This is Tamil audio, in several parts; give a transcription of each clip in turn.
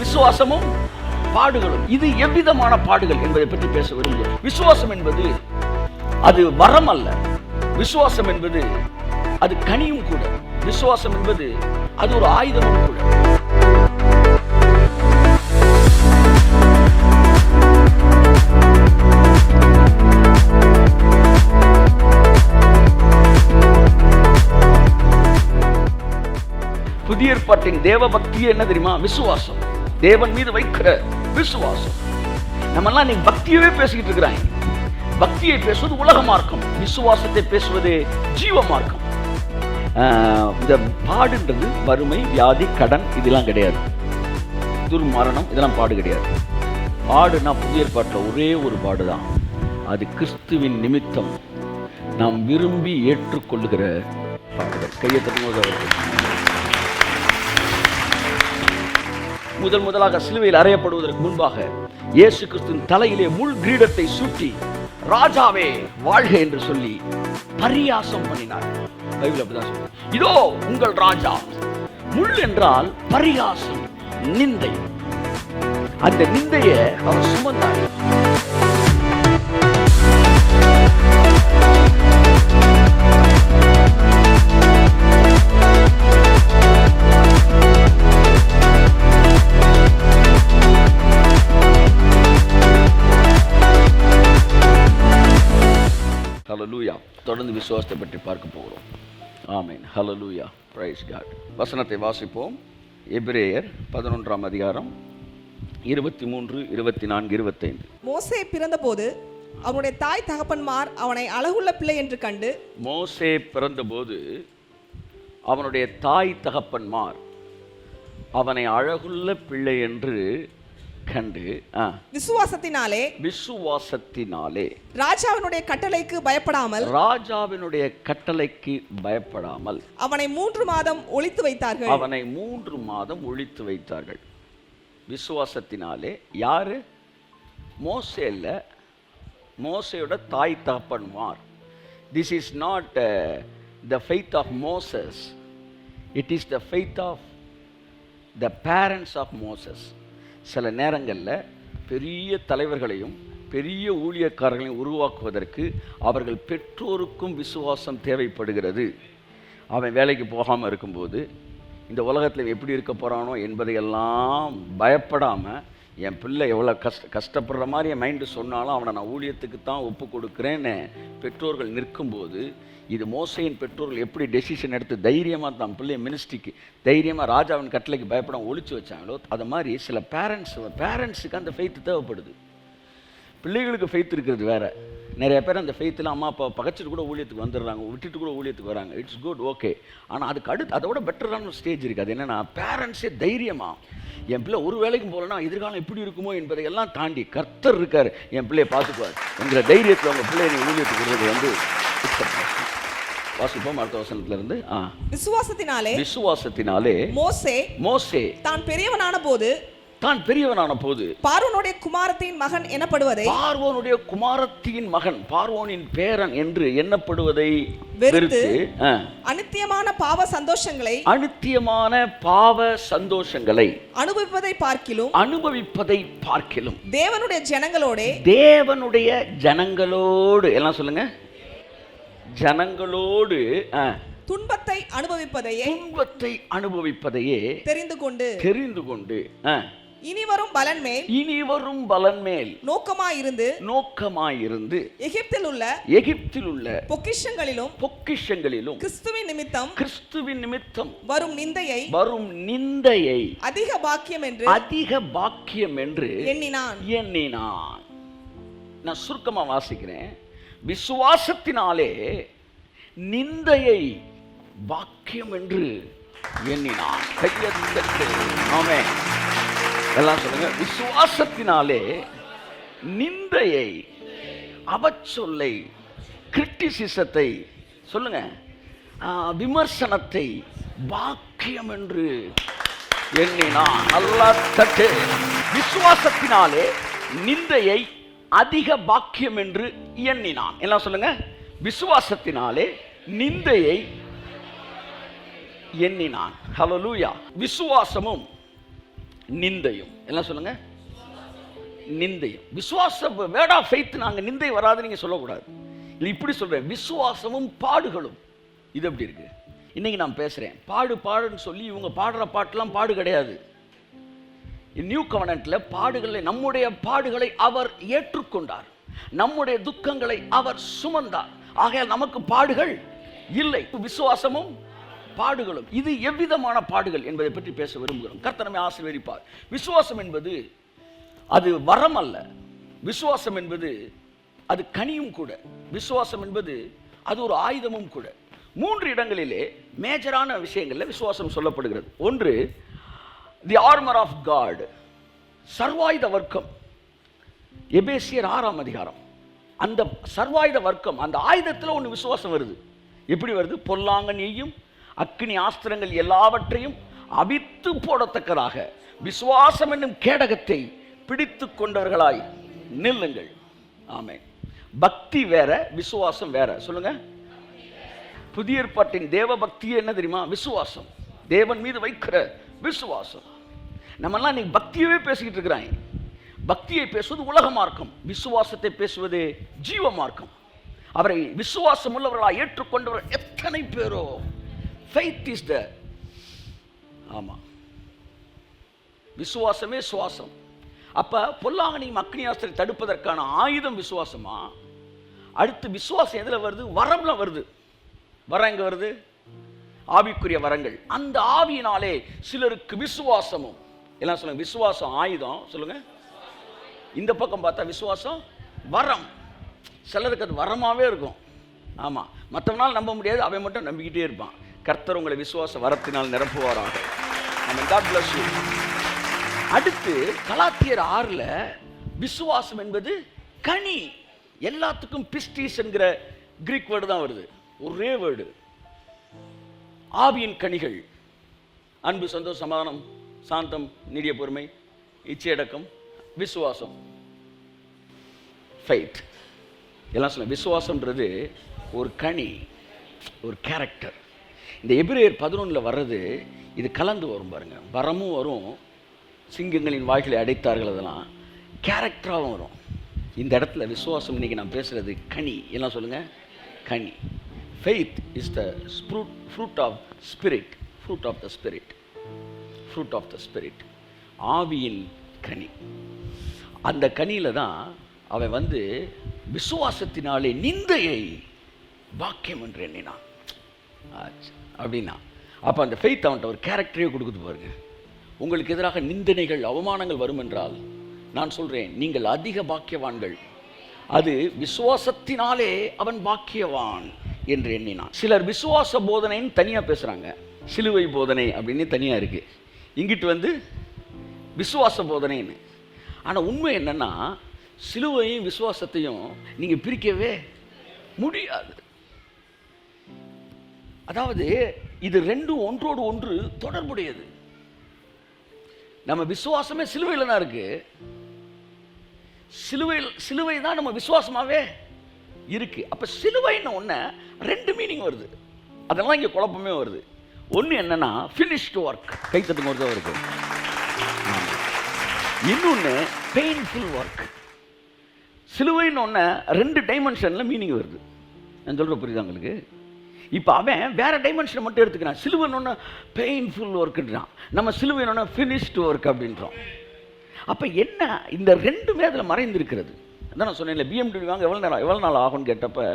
விசுவாசமும் பாடுகளும். இது எவ்விதமான பாடுகள் என்பதை பற்றி பேச விரும்புகிறேன். விசுவாசம் என்பது அது வரம் அல்ல. விசுவாசம் என்பது அது கனியும் கூட. விசுவாசம் என்பது அது ஒரு ஆயுதமும் கூட. புதிய ஏற்பாட்டின் தேவ பக்தி என்ன தெரியுமா? விசுவாசம். தேவன் மீது வைக்கிற விசுவாசம். நம்மெல்லாம் நீ பக்தியவே பேசிக்கிட்டு இருக்கிறாங்க. பக்தியை பேசுவது உலக மார்க்கம், விசுவாசத்தை பேசுவது ஜீவ மார்க்கம். இந்த பாடுன்றது வறுமை, வியாதி, கடன் இதெல்லாம் கிடையாது. துர்மரணம் இதெல்லாம் பாடு கிடையாது. பாடுனா புதிய ஏற்பாட்டில் ஒரே ஒரு பாடுதான். அது கிறிஸ்துவின் நிமித்தம் நாம் விரும்பி ஏற்றுக்கொள்ளுகிற பாடுகள். கையை தட்டும்போது முதலாக சிலுவையில் அறையப்படுவதற்கு முன்பாக இயேசு கிறிஸ்துவின் தலையிலே முள் கிரீடத்தை சூட்டி ராஜாவே வாழ்க என்று சொல்லி பரியாசம் பண்ணினார். பைபிள் அப்படிதான் சொல்லுது. இதோ உங்கள் ராஜா. முள் என்றால் பரியாசம், நிந்தை. அந்த நிந்தையை அவர் சுமந்தார். ஹல்லேலூயா. தொடர்ந்து விசுவாசத்தை பற்றி பார்க்க போகிறோம். ஆமென். ஹல்லேலூயா. Praise God. வசனத்தை வாசிப்போம். எபிரேயர் 11ஆம் அதிகாரம் 23, 24, 25. மோசே பிறந்தபோது அவனுடைய தாய் தகப்பன்மார் அவனை அழகுள்ள பிள்ளை என்று கண்டு. மோசே பிறந்தபோது அவனுடைய தாய் தகப்பன்மார் அவனை அழகுள்ள பிள்ளை என்று கண்டு விசுவாசத்தினாலே ராஜாவினுடைய கட்டளைக்கு பயப்படாமல் அவனை 3 மாதம் ஒளித்து வைத்தார்கள். விசுவாசத்தினாலே யாரு? மோசே இல்ல, மோசேயோட தாய் தகப்பன்மார். This is not the faith of Moses, it is the faith of the parents of Moses. சில நேரங்களில் பெரிய தலைவர்களையும் பெரிய ஊழியக்காரர்களையும் உருவாக்குவதற்கு அவர்கள் பெற்றோருக்கும் விசுவாசம் தேவைப்படுகிறது. அவன் வேலைக்கு போகாமல் இருக்கும்போது இந்த உலகத்தில் எப்படி இருக்க போகிறானோ என்பதையெல்லாம் பயப்படாமல், என் பிள்ளை எவ்வளோ கஷ்டப்படுற மாதிரி என் மைண்டு சொன்னாலும் அவனை நான் ஊழியத்துக்கு தான் ஒப்பு கொடுக்குறேன்னு பெற்றோர்கள் நிற்கும்போது, இது மோசையின் பெற்றோர்கள் எப்படி டெசிஷன் எடுத்து தைரியமாக தான் பிள்ளைய மினிஸ்ட்ரிக்கு தைரியமாக ராஜாவின் கட்டளைக்கு பயப்படாமல் ஒழிச்சு வச்சாங்களோ, அது மாதிரி சில பேரண்ட்ஸுக்கு அந்த ஃபெய்த்து தேவைப்படுது. பிள்ளைகளுக்கு ஃபெய்த் இருக்கிறது வேறு. நிறைய பேர் அந்த ஃபெய்த்தில் அம்மா அப்பா பகச்சிட்டு கூட ஊழியத்துக்கு வந்துடுறாங்க, விட்டுட்டு கூட ஊழியத்துக்கு வராங்க. It's good, okay. ஆனால் அதுக்கு அடுத்து அதோட பெட்டரான ஒரு ஸ்டேஜ் இருக்குது. அது என்னென்னா, பேரண்ட்ஸே தைரியமாக என் பிள்ளை ஒரு வேலைக்கும் போகலன்னா எதிர்காலம் எப்படி இருக்குமோ என்பதை எல்லாம் தாண்டி கர்த்தர் இருக்கார், என் பிள்ளையை பார்த்துக்குவார் என்கிற தைரியத்தில் அவங்க பிள்ளையை ஊழியத்துக்கு வருவது வந்து வாசிப்போம். அடுத்த வசனத்திலிருந்து விசுவாசத்தினாலே மோசே தான் பெரியவனான போது பார்வோனுடைய குமாரத்தின் மகன் எனப்படுவதை, பார்வோனுடைய குமாரத்தின் மகன், பார்வோனின் பேரன் என்று எண்ணப்படுவதை வெறுத்து அநித்தியமான பாவ சந்தோஷங்களை அனுபவிப்பதை பார்க்கிலும் தேவனுடைய ஜனங்களோடு எல்லாம் சொல்லுங்க, ஜனங்களோடு துன்பத்தை அனுபவிப்பதையே தெரிந்து கொண்டு இனிவரும் பலன் மேல் நோக்கமாயிருந்து எகிப்தில் உள்ள பொக்கிஷங்களிலும் கிறிஸ்துவின் நிமித்தம் வரும் நிந்தையை அதிக பாக்கியம் என்று எண்ணினான். நான் சுருக்கமா வாசிக்கிறேன். விசுவாசத்தினாலே நிந்தையை பாக்கியம் என்று எண்ணினான். ஆமென். எல்லாம் சொல்லுங்க. விசுவாசத்தினாலே நிந்தையை, அவச்சொல்லை, கிரிட்டிசிசத்தை சொல்லுங்க, விமர்சனத்தை பாக்கியம் என்று எண்ணினான். நல்லா தட்டு. விசுவாசத்தினாலே நிந்தையை அதிக பாக்கியம் என்று எண்ணினான். எல்லாம் சொல்லுங்க. விசுவாசத்தினாலே நிந்தையை எண்ணினான். ஹல்லேலூயா. விசுவாசமும் நிந்தையும். எல்லாம் சொல்லுங்க, நிந்தையும். விசுவாச வேர்ட் ஆஃப் ஃபெய்த் நாங்கள் நிந்தை வராது நீங்க சொல்லக்கூடாது. இல்லை இப்படி சொல்றேன், விசுவாசமும் பாடுகளும். இது எப்படி இருக்கு? இன்னைக்கு நான் பேசுறேன் பாடுன்னு சொல்லி இவங்க பாடுற பாட்டெல்லாம் பாடு கிடையாது. நியூ கவனன்ட்ல பாடுகளை, நம்முடைய பாடுகளை அவர் ஏற்றுக்கொண்டார், நம்முடைய துக்கங்களை அவர் சுமந்தார். ஆகையால் நமக்கு பாடுகள் இல்லை. விசுவாசமும் பாடுகளும். இது எவ்விதமான பாடுகள் என்பதை பற்றி பேச விரும்புகிறோம். கர்த்தர் நம்மை ஆசீர்வதிப்பார். விசுவாசம் என்பது அது வரம் அல்ல. விசுவாசம் என்பது அது கனியும் கூட. விசுவாசம் என்பது அது ஒரு ஆயுதமும் கூட. 3 இடங்களிலே மேஜரான விஷயங்கள்ல விசுவாசம் சொல்லப்படுகிறது. ஒன்று, தி ஆர்மர் ஆஃப் காட், சர்வாயுத வர்க்கம். எபேசியர் 6ஆம் அதிகாரம். அந்த சர்வாயுத வர்க்கம், அந்த ஆயுதத்தில் ஒன்று விசுவாசம் வருது. எப்படி வருது? பொல்லாங்கன் எய்யும் அக்கினி ஆஸ்திரங்கள் எல்லாவற்றையும் அவித்து போடத்தக்கதாக விசுவாசம் என்னும் கேடகத்தை பிடித்து கொண்டவர்களாய் நில்லுங்கள். ஆமென். பக்தி வேற, விசுவாசம் வேற. சொல்லுங்க. புதிய ஏற்பாட்டின் தேவ பக்தி என்ன தெரியுமா? விசுவாசம். தேவன் மீது வைக்கிற விசுவாசம். நம்மெல்லாம் நீ பக்தியவே பேசிக்கிட்டு இருக்கிறாங்க. பக்தியை பேசுவது உலக மார்க்கம், விசுவாசத்தை பேசுவது ஜீவ மார்க்கம். அவரை விசுவாசம் உள்ளவர்களாக ஏற்றுக்கொண்டவர் எத்தனை பேரோ. Faith is the, ஆமா, விசுவாசமே சுவாசம். அப்ப பொல்லாங்கனையும் அக்னியாஸ்திரத்தை தடுப்பதற்கான ஆயுதம் விசுவாசமா? அடுத்து விசுவாசம் எதுல வருது? வரம்ல வருது. வரம் எங்க வருது? ஆவிக்குரிய வரங்கள். அந்த ஆவியினாலே சிலருக்கு விசுவாசமும். எல்லாம் சொல்லுங்க, விசுவாசம் ஆயுதம். சொல்லுங்க. இந்த பக்கம் பார்த்தா விசுவாசம் வரம். சிலருக்கு அது வரமாவே இருக்கும். ஆமா, மற்றவனால் நம்ப முடியாது, அவன் மட்டும் நம்பிக்கிட்டே இருப்பான். கர்த்தர் உங்களை விசுவாச வரத்தினால் நிரப்புவாராக. God bless you. அடுத்து கலாத்தியர் 6ல் விசுவாசம் என்பது கனி. எல்லாத்துக்கும் பிஸ்டிஸ் என்கிற கிரீக் வேர்டு தான் வருது, ஒரே வேர்டு. ஆவியின் கனிகள் அன்பு, சந்தோஷம், சமாதானம், சாந்தம், நீடிய பொறுமை, இச்சையடக்கம், விசுவாசம், ஃபெய்த். எல்லாம் சொல்ல. விசுவாசம்ன்றது ஒரு கனி, ஒரு கேரக்டர். இந்த எபிரேயர் 11ல் வர்றது இது கலந்து வரும் பாருங்க. வரமும் வரும், சிங்கங்களின் வாய்களை அடைத்தார்கள், அதெல்லாம் கேரக்டராகவும் வரும். இந்த இடத்துல விசுவாசம் இன்னைக்கு நான் பேசுறது கனி. எல்லாம் சொல்லுங்க, கனி. Faith is the fruit of spirit. Fruit of the spirit. Fruit of the spirit. ஆவியின் கனி. அந்த கனியில தான் அவன் வந்து விசுவாசத்தினாலே நிந்தையை பாக்கியம் என்று எண்ணினான் அப்படின்னா. அப்போ அந்த ஃபெய்த் அவன்கிட்ட ஒரு கேரக்டரே கொடுக்குது பாருங்க. உங்களுக்கு எதிராக நிந்தனைகள், அவமானங்கள் வரும் என்றால் நான் சொல்றேன், நீங்கள் அதிக பாக்கியவான்கள். அது விசுவாசத்தினாலே அவன் பாக்கியவான் என்று எண்ணினான். சிலர் விசுவாச போதனைன்னு தனியாக பேசுகிறாங்க, சிலுவை போதனை அப்படின்னு தனியாக இருக்குது. இங்கிட்டு வந்து விசுவாச போதனைன்னு. ஆனால் உண்மை என்னன்னா, சிலுவையும் விசுவாசத்தையும் நீங்கள் பிரிக்கவே முடியாது. அதாவது இது ரெண்டும் ஒன்றோடு ஒன்று தொடர்புடையது. நம்ம விசுவாசமே சிலுவையில் தான் இருக்கு. சிலுவை தான் நம்ம விசுவாசமாவே இருக்கு. அப்ப சிலுவைன்னு ஒண்ணு ரெண்டு மீனிங் வருது. அதெல்லாம் இங்க குழப்பமே வருது. ஒன்று என்னன்னா ஃபினிஷ்டு ஒர்க், கைத்தட்டுங்க ஒருத்தர் இருக்கு. இன்னொன்று பெயின்ஃபுல் ஒர்க். சிலுவைன்னு ஒன்று ரெண்டு டைமென்ஷனில் மீனிங் வருது. நான் சொல்கிற புரியுதா உங்களுக்கு? இப்போ அவன் வேற டைமென்ஷனை மட்டும் எடுத்துக்கிறான். சிலுவைன்னு ஒன்று பெயின்ஃபுல் ஒர்க்குன்றான், நம்ம சிலுவைன்னு ஒன்று ஃபினிஷ்டு ஒர்க் அப்படின்றோம். அப்போ என்ன, இந்த ரெண்டுமே அதில் மறைந்திருக்கிறது. அதான் நான் சொன்னேன், BMW வாங்க எவ்வளோ நாள் ஆகும்னு கேட்டப்போ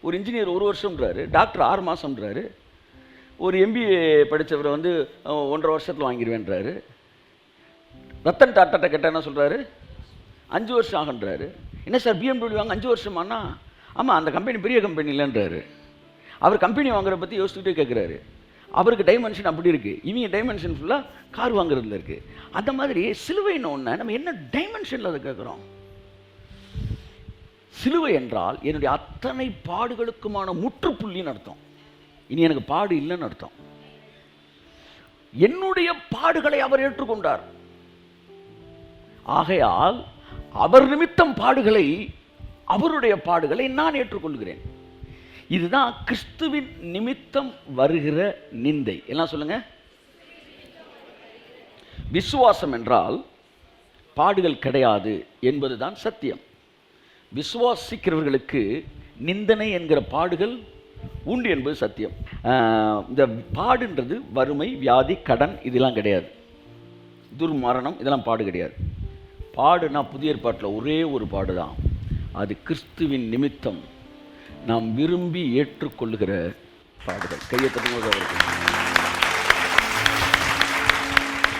ஒரு இன்ஜினியர் 1 வருஷம்ன்றாரு, டாக்டர் 6 மாதம்ன்றாரு, ஒரு MBA படித்தவரை வந்து 1.5 வருஷத்தில் வாங்கிடுவேன்றாரு. ரத்தன் டாட்டாட்ட கேட்டால் என்ன சொல்கிறாரு, 5 வருஷம் ஆகுன்றாரு. என்ன சார் BMW வாங்க 5 வருஷமானா? ஆமாம், அந்த கம்பெனி பெரிய கம்பெனி இல்லைன்றாரு. அவர் கம்பெனி வாங்குறத பற்றி யோசிச்சுட்டே கேட்குறாரு. அவருக்கு டைமென்ஷன் அப்படி இருக்குது, இவங்க டைமென்ஷன் ஃபுல்லாக கார் வாங்குறதுல இருக்குது. அந்த மாதிரி சிலுவைன்னு ஒன்று நம்ம என்ன டைமென்ஷனில் அதை கேட்குறோம். சிலுவை என்றால் என்னுடைய அத்தனை பாடுகளுக்குமான முற்றுப்புள்ளின்னு அர்த்தம். இனி எனக்கு பாடு இல்லைன்னு அர்த்தம். என்னுடைய பாடுகளை அவர் ஏற்றுக்கொண்டார். ஆகையால் அவர் நிமித்தம் பாடுகளை, அவருடைய பாடுகளை நான் ஏற்றுக்கொள்கிறேன். இதுதான் கிறிஸ்துவின் நிமித்தம் வருகிற நிந்தை. எல்லாம் சொல்லுங்க. விசுவாசம் என்றால் பாடுகள் கிடையாது என்பதுதான் சத்தியம். விசுவாசிக்கிறவர்களுக்கு நிந்தனை என்கிற பாடுகள் உண்டு என்பது சத்தியம். இந்த பாடுன்றது வறுமை, வியாதி, கடன் இதெல்லாம் கிடையாது. துர்மரணம் இதெல்லாம் பாடு கிடையாது. பாடுனா புதிய ஏற்பாட்டில் ஒரே ஒரு பாடு தான். அது கிறிஸ்துவின் நிமித்தம் நாம் விரும்பி ஏற்றுக்கொள்ளுகிற பாடுகள். கையை தட்டும்போது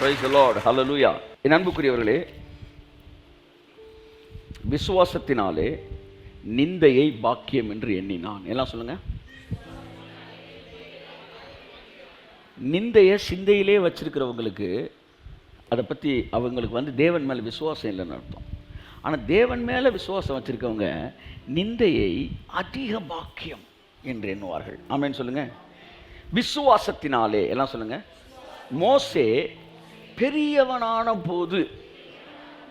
Praise the Lord. Hallelujah. என் அன்புக்குரியவர்களே, விசுவாசத்தினாலே நிந்தையை பாக்கியம் என்று எண்ணினான். எல்லாம் சொல்லுங்க. நிந்தையை சிந்தையிலே வச்சிருக்கிறவங்களுக்கு அதை பற்றி அவங்களுக்கு தேவன் மேலே விசுவாசம் இல்லைன்னு அர்த்தம். ஆனால் தேவன் மேலே விசுவாசம் வச்சிருக்கவங்க நிந்தையை அதிக பாக்கியம் என்று எண்ணுவார்கள். ஆமென் சொல்லுங்க. விசுவாசத்தினாலே எல்லாம் சொல்லுங்க. மோசே பெரியவனான போது,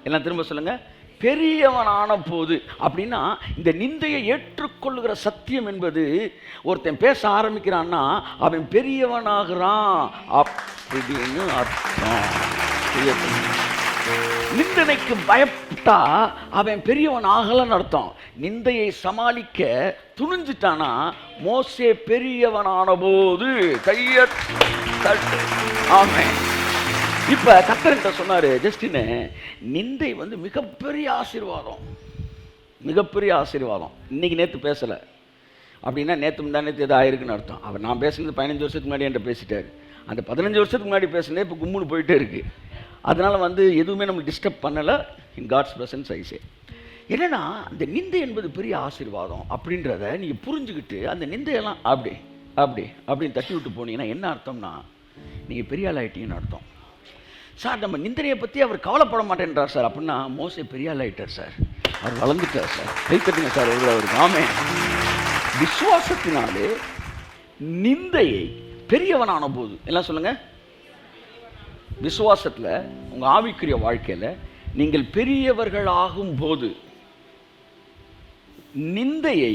எல்லாம் திரும்ப சொல்லுங்க, பெரியவனான போது. அப்படின்னா இந்த நிந்தையை ஏற்றுக்கொள்ளுகிற சத்தியம் என்பது ஒருத்தன் பேச ஆரம்பிக்கிறான்னா அவன் பெரியவனாகிறான் அப்படின்னு அர்த்தம். நிந்தனைக்கு பயப்பட்டா அவன் பெரியவன் ஆகலன்னு அர்த்தம். நிந்தையை சமாளிக்க துணிஞ்சிட்டானா மோசே பெரியவனான போது கையை தட்டு. ஆமென். இப்ப கர்த்தர்கிட்ட சொன்னாரு, ஜஸ்டின், நிந்தை மிகப்பெரிய ஆசீர்வாதம், மிகப்பெரிய ஆசீர்வாதம். இன்னைக்கு நேற்று பேசலை அப்படின்னா நேற்று முந்தா நேற்று எதாவது ஆயிருக்குன்னு அர்த்தம். அவர் நான் பேசுனது 15 வருஷத்துக்கு முன்னாடி என்கிட்ட பேசிட்டாரு. அந்த 15 வருஷத்துக்கு முன்னாடி பேசுனே இப்போ கும்முன்னு போயிட்டே இருக்கு. அதனால எதுவுமே நம்ம டிஸ்டர்ப் பண்ணலை. இன் காட்ஸ் பிரசன்ஸ் ஐ சே. என்னன்னா அந்த நிந்தை என்பது பெரிய ஆசீர்வாதம் அப்படின்றத நீங்கள் புரிஞ்சுக்கிட்டு அந்த நிந்தையெல்லாம் அப்படி அப்படி அப்படின்னு தட்டி விட்டு போனீங்கன்னா என்ன அர்த்தம்னா நீங்கள் பெரிய ஆள் ஆகிட்டீங்கன்னு அர்த்தம். சார், நம்ம நிந்தனையை பற்றி அவர் கவலைப்பட மாட்டேன்றார் சார் அப்படின்னா மோசே பெரிய ஆள் ஆகிட்டார் சார், அவர் வளர்ந்துட்டார் சார். கைத்தட்டுங்க சார் அவருக்கு. ஆமென். விசுவாசத்தினாலே நிந்தையை பெரியவனான போது, எல்லாம் சொல்லுங்க. விசுவாசத்தில் உங்கள் ஆவிக்குரிய வாழ்க்கையில் நீங்கள் பெரியவர்கள் ஆகும் போது நிந்தையை,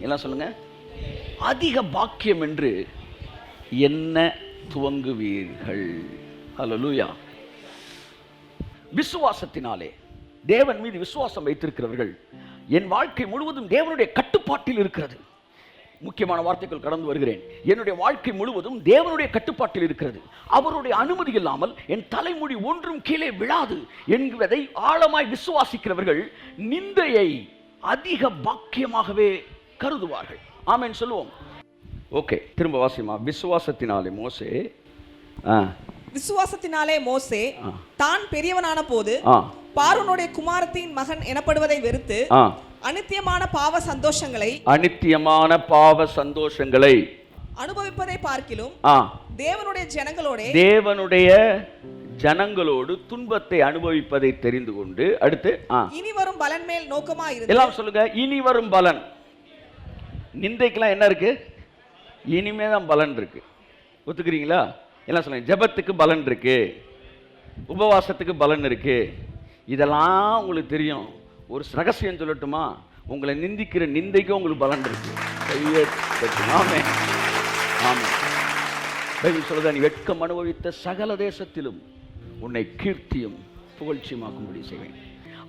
எல்லாம் சொல்லுங்க, அதிக பாக்கியம் என்று என்ன துவங்குவீர்கள். ஹல்லேலூயா. விசுவாசத்தினாலே தேவன் மீது விசுவாசம் வைத்திருக்கிறவர்கள் என் வாழ்க்கை முழுவதும் தேவனுடைய கட்டுப்பாட்டில் இருக்கிறது. முக்கியமான வார்த்தைகள் கடந்து வருகிறேன். என்னுடைய வாழ்க்கை முழுவதும் தேவனுடைய கட்டுப்பாட்டில் இருக்கிறது. அவருடைய அனுமதி இல்லாமல் என் தலைமுடி ஒன்றும் கீழே விழாது என்பதை ஆழமாய் விசுவாசிக்கிறவர்கள் நிந்தையை அதிக பாக்கியமாகவே கருதுவார்கள். ஆமென் சொல்லுவோம். ஓகே, திரும்ப வாசிமா. விசுவாசத்தினாலே மோசே விசுவாசத்தினாலே மோசே தான் பெரியவனான போது பார்வோனுடைய குமாரத்தின் மகன் எனப்படுவதை வெறுத்து அநித்தியமான பாவ சந்தோஷங்களை அனுபவிப்பதை பார்க்கிலும் தேவனுடைய ஜனங்களோடு துன்பத்தை அனுபவிப்பதை தெரிந்து கொண்டு அடுத்து இனி வரும் பலன் மேல் நோக்கமா இருந்து, எல்லாம் சொல்லுங்க, இனி வரும் பலன். நிந்தைக்கெல்லாம் என்ன இருக்கு? இனிமே தான் பலன் இருக்கு. ஒத்துக்கிறீங்களா? எல்லாம் சொல்லுங்க. ஜெபத்துக்கு பலன் இருக்கு, உபவாசத்துக்கு பலன் இருக்கு. இதெல்லாம் உங்களுக்கு தெரியும். ஒரு ரகசியம் சொல்லட்டுமா? உங்களை நிந்திக்கிற நிந்தைக்கும் உங்களுக்கு பலன் இருக்கு. ஆமென். ஆமென். பைபிள் சொல்லுதா, நீ வெட்கம் அனுபவித்த சகல தேசத்திலும் உன்னை கீர்த்தியும் புகழ்ச்சியுமாக்கும்படி செய்வேன்.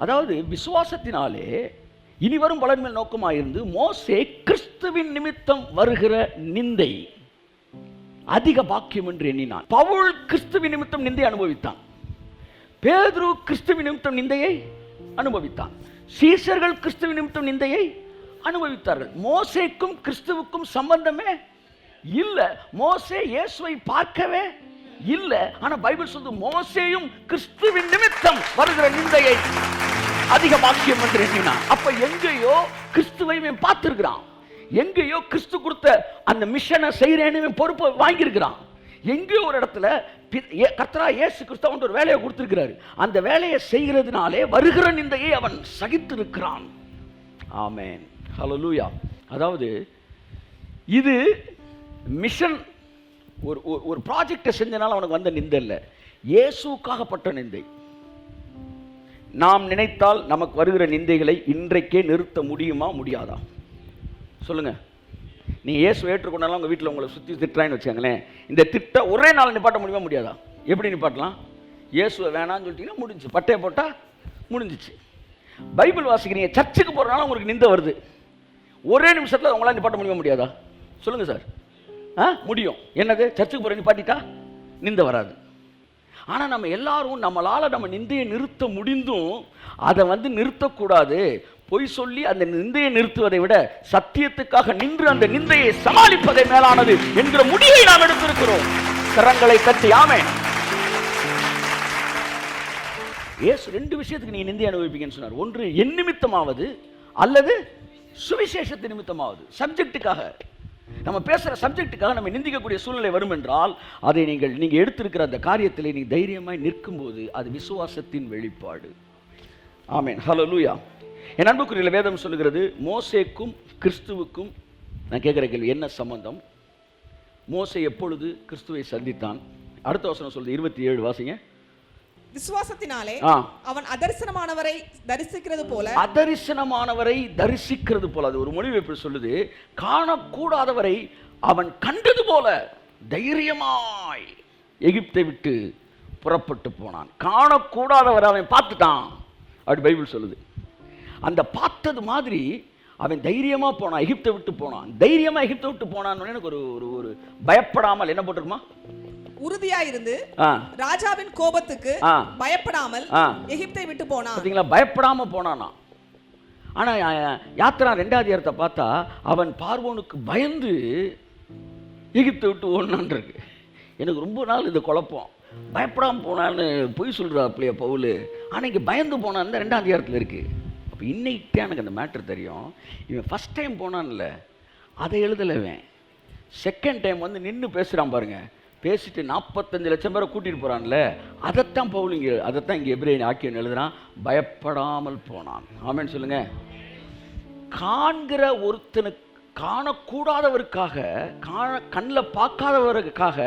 அதாவது விசுவாசத்தினாலே இனி வரும் பலன் மேல் நோக்கமாயிருந்து மோசே கிறிஸ்துவின் நிமித்தம் வருகிற நிந்தை அதிக பாக்கியம் என்று எண்ணினான். பவுல் கிறிஸ்துவின் நிமித்தம் நிந்தை அனுபவித்தான். பேதுரு கிறிஸ்துவின் நிமித்தம் நிந்தையை அனுபவித்தான். சீஷர்கள் கிறிஸ்துவின் நிமித்தம் நிந்தையை அனுபவித்தார்கள். மோசேக்கும் கிறிஸ்துவுக்கும் சம்பந்தமே இல்ல. மோசே இயேசுவை பார்க்கவே இல்ல. ஆனா பைபிள் சொல்லுது மோசேயும் கிறிஸ்துவின் நிமித்தம் வருகிற நிந்தையை அதிக பாக்கியம் என்று எண்ணினான். அப்ப எங்கேயோ கிறிஸ்துவை பார்த்திருக்கிறான். எங்கேயோ கிறிஸ்து கொடுத்த அந்த மிஷனை செய்யறேன்னு பொறுப்பை வாங்கியிருக்கிறான். எங்கேயோ ஒரு இடத்துல கர்த்தராகிய இயேசு கிறிஸ்து அவன் ஒரு வேலையை கொடுத்திருக்கிறாரு. அந்த வேலையை செய்கிறதுனாலே வருகிற நிந்தையை அவன் சகித்திருக்கிறான். ஆமென். ஹல்லேலூயா. அதாவது இது மிஷன், ஒரு ப்ராஜெக்டை செஞ்சனால அவனுக்கு வந்த நிந்தை இல்லை, இயேசுக்காகப்பட்ட நிந்தை. நாம் நினைத்தால் நமக்கு வருகிற நிந்தைகளை இன்றைக்கே நிறுத்த முடியுமா முடியாதா? சொல்லுங்க. நீங்கள் இயேசு ஏற்றுக்கொண்டாலும் உங்கள் வீட்டில் உங்களை சுற்றி திட்டுறான்னு வச்சுக்கோங்களேன். இந்த திட்ட ஒரே நாள் நிப்பாட்ட முடியுமா முடியாதா? எப்படி நிப்பாட்டலாம்? இயேசுவை வேணான்னு சொல்லிட்டீங்கன்னா முடிஞ்சு, பட்டையை போட்டால் முடிஞ்சிச்சு. பைபிள் வாசிக்கிறீங்க, சர்ச்சுக்கு போகிறனால உங்களுக்கு நிந்தை வருது. ஒரே நிமிஷத்தில் உங்களால் நிப்பாட்ட முடியாதா? சொல்லுங்கள் சார். முடியும். என்னது? சர்ச்சுக்கு போகிற நிப்பாட்டிட்டா நிந்தை வராது. ஆனால் நம்ம எல்லாரும் நம்மளால் நம்ம நிந்தையை நிறுத்த முடிந்தும் அதை நிறுத்தக்கூடாது. பொய் சொல்லி அந்த நிந்தையை நிறுத்துவதை விட சத்தியத்துக்காக நின்று அந்த நிந்தையை சமாளிப்பதை மேலானது என்கிற முடிவை நாம் எடுத்திருக்கிறோம். கரங்களை தட்டி ஆமென். இயேசு 2 விஷயத்துக்கு நீங்க நிந்தை அனுபவிப்பீங்கன்னு சொன்னார். ஒன்று என் நிமித்தமாவது அல்லது சுவிசேஷத்து நிமித்தமாவது. சப்ஜெக்டுக்காக, நம்ம பேசுகிற சப்ஜெக்டுக்காக நம்ம நிந்திக்கக்கூடிய சூழ்நிலை வரும் என்றால் அதை நீங்க எடுத்திருக்கிற அந்த காரியத்தில் நீங்க தைரியமாய் நிற்கும்போது அது விசுவாசத்தின் வெளிப்பாடு. ஆமென். ஹல்லேலூயா. என் அன்புக்குரிய வேதம் சொல்லுகிறது, மோசேக்கும் கிறிஸ்துவுக்கும் நான் கேட்குற கேள்வி, என்ன சம்பந்தம்? மோசே எப்பொழுது கிறிஸ்துவை சந்தித்தான்? அடுத்த வசனம் சொல்லுது, 27 வாசிங்க. விசுவாசத்தினாலே அவன் அதரிசனமானவரை தரிசிக்கிறது போல. அதரிசனமானவரை தரிசிக்கிறது போல. அது ஒரு மொழிபெயர்ப்பு சொல்லுது, காணக்கூடாதவரை அவன் கண்டது போல தைரியமாய் எகிப்தை விட்டு புறப்பட்டு போனான். காணக்கூடாதவரை அவன் பார்த்துட்டான் அப்படி பைபிள் சொல்லுது. அந்த பார்த்தது மாதிரி அவன் தைரியமா போனான், எகிப்தை விட்டு போனான். தைரியமா எகிப்தை விட்டு போனான்னு எனக்கு ஒரு பயப்படாமல் என்ன போட்டிருக்குமா? உறுதியா இருந்து ராஜாவின் கோபத்துக்கு பயப்படாமல் எகிப்தை விட்டு போனான். பாத்தீங்களா? பயப்படாம போனானா. ஆனா யாத்திரா 2ஆம் அதிகாரத்தை பார்த்தா அவன் பார்வோனுக்கு பயந்து எகிப்தை விட்டு ஓடுனான் இருக்கு. எனக்கு ரொம்ப நாள் இது குழப்பம். பயப்படாம போனான்னு பொய் சொல்றாப்லையா பவுல், ஆனா இங்க பயந்து போனான்னு 2ஆம் அதிகாரத்தில் இருக்கு. அப்ப இன்னைக்கு எனக்கு அந்த மேட்டர் தெரியும். இவன் ஃபர்ஸ்ட் டைம் போனான்ல, அதை எழுதலவன். செகண்ட் டைம் நின்று பேசுறான் பாருங்க. பேசிட்டு 45 லட்சம் பேரை கூட்டிட்டு போறான்ல, அதைத்தான் பவுல் அதைத்தான் இங்கே எபிரேயன் ஆக்கியவன் எழுதுறான், பயப்படாமல் போனான். ஆமென் சொல்லுங்க. காண்கிற ஒருத்தனுக்கு, காணக்கூடாதவருக்காக, கண்ணில் பார்க்காதவருக்காக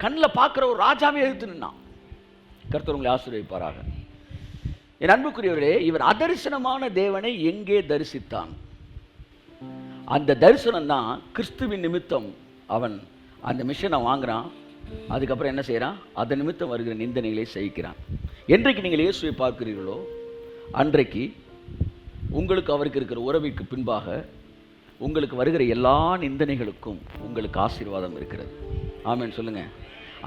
கண்ணில் பார்க்குற ஒரு ராஜாவே எதிர்த்து நின்னான். கர்த்தர் உங்களை ஆசீர்வதிப்பாராக. என் அன்புக்குரியவர்களே, இவன் அதரிசனமான தேவனை எங்கே தரிசித்தான்? அந்த தரிசனம் தான் கிறிஸ்துவின் நிமித்தம் அவன் அந்த மிஷனை வாங்குறான். அதுக்கப்புறம் என்ன செய்யறான்? அதன் நிமித்தம் வருகிற நிந்தனைகளை சகிக்கிறான். என்றைக்கு நீங்கள் இயேசுவை பார்க்கிறீர்களோ அன்றைக்கு உங்களுக்கு அவருக்கு இருக்கிற உறவிற்கு பின்பாக உங்களுக்கு வருகிற எல்லா நிந்தனைகளுக்கும் உங்களுக்கு ஆசீர்வாதம் இருக்கிறது. ஆமென் சொல்லுங்க.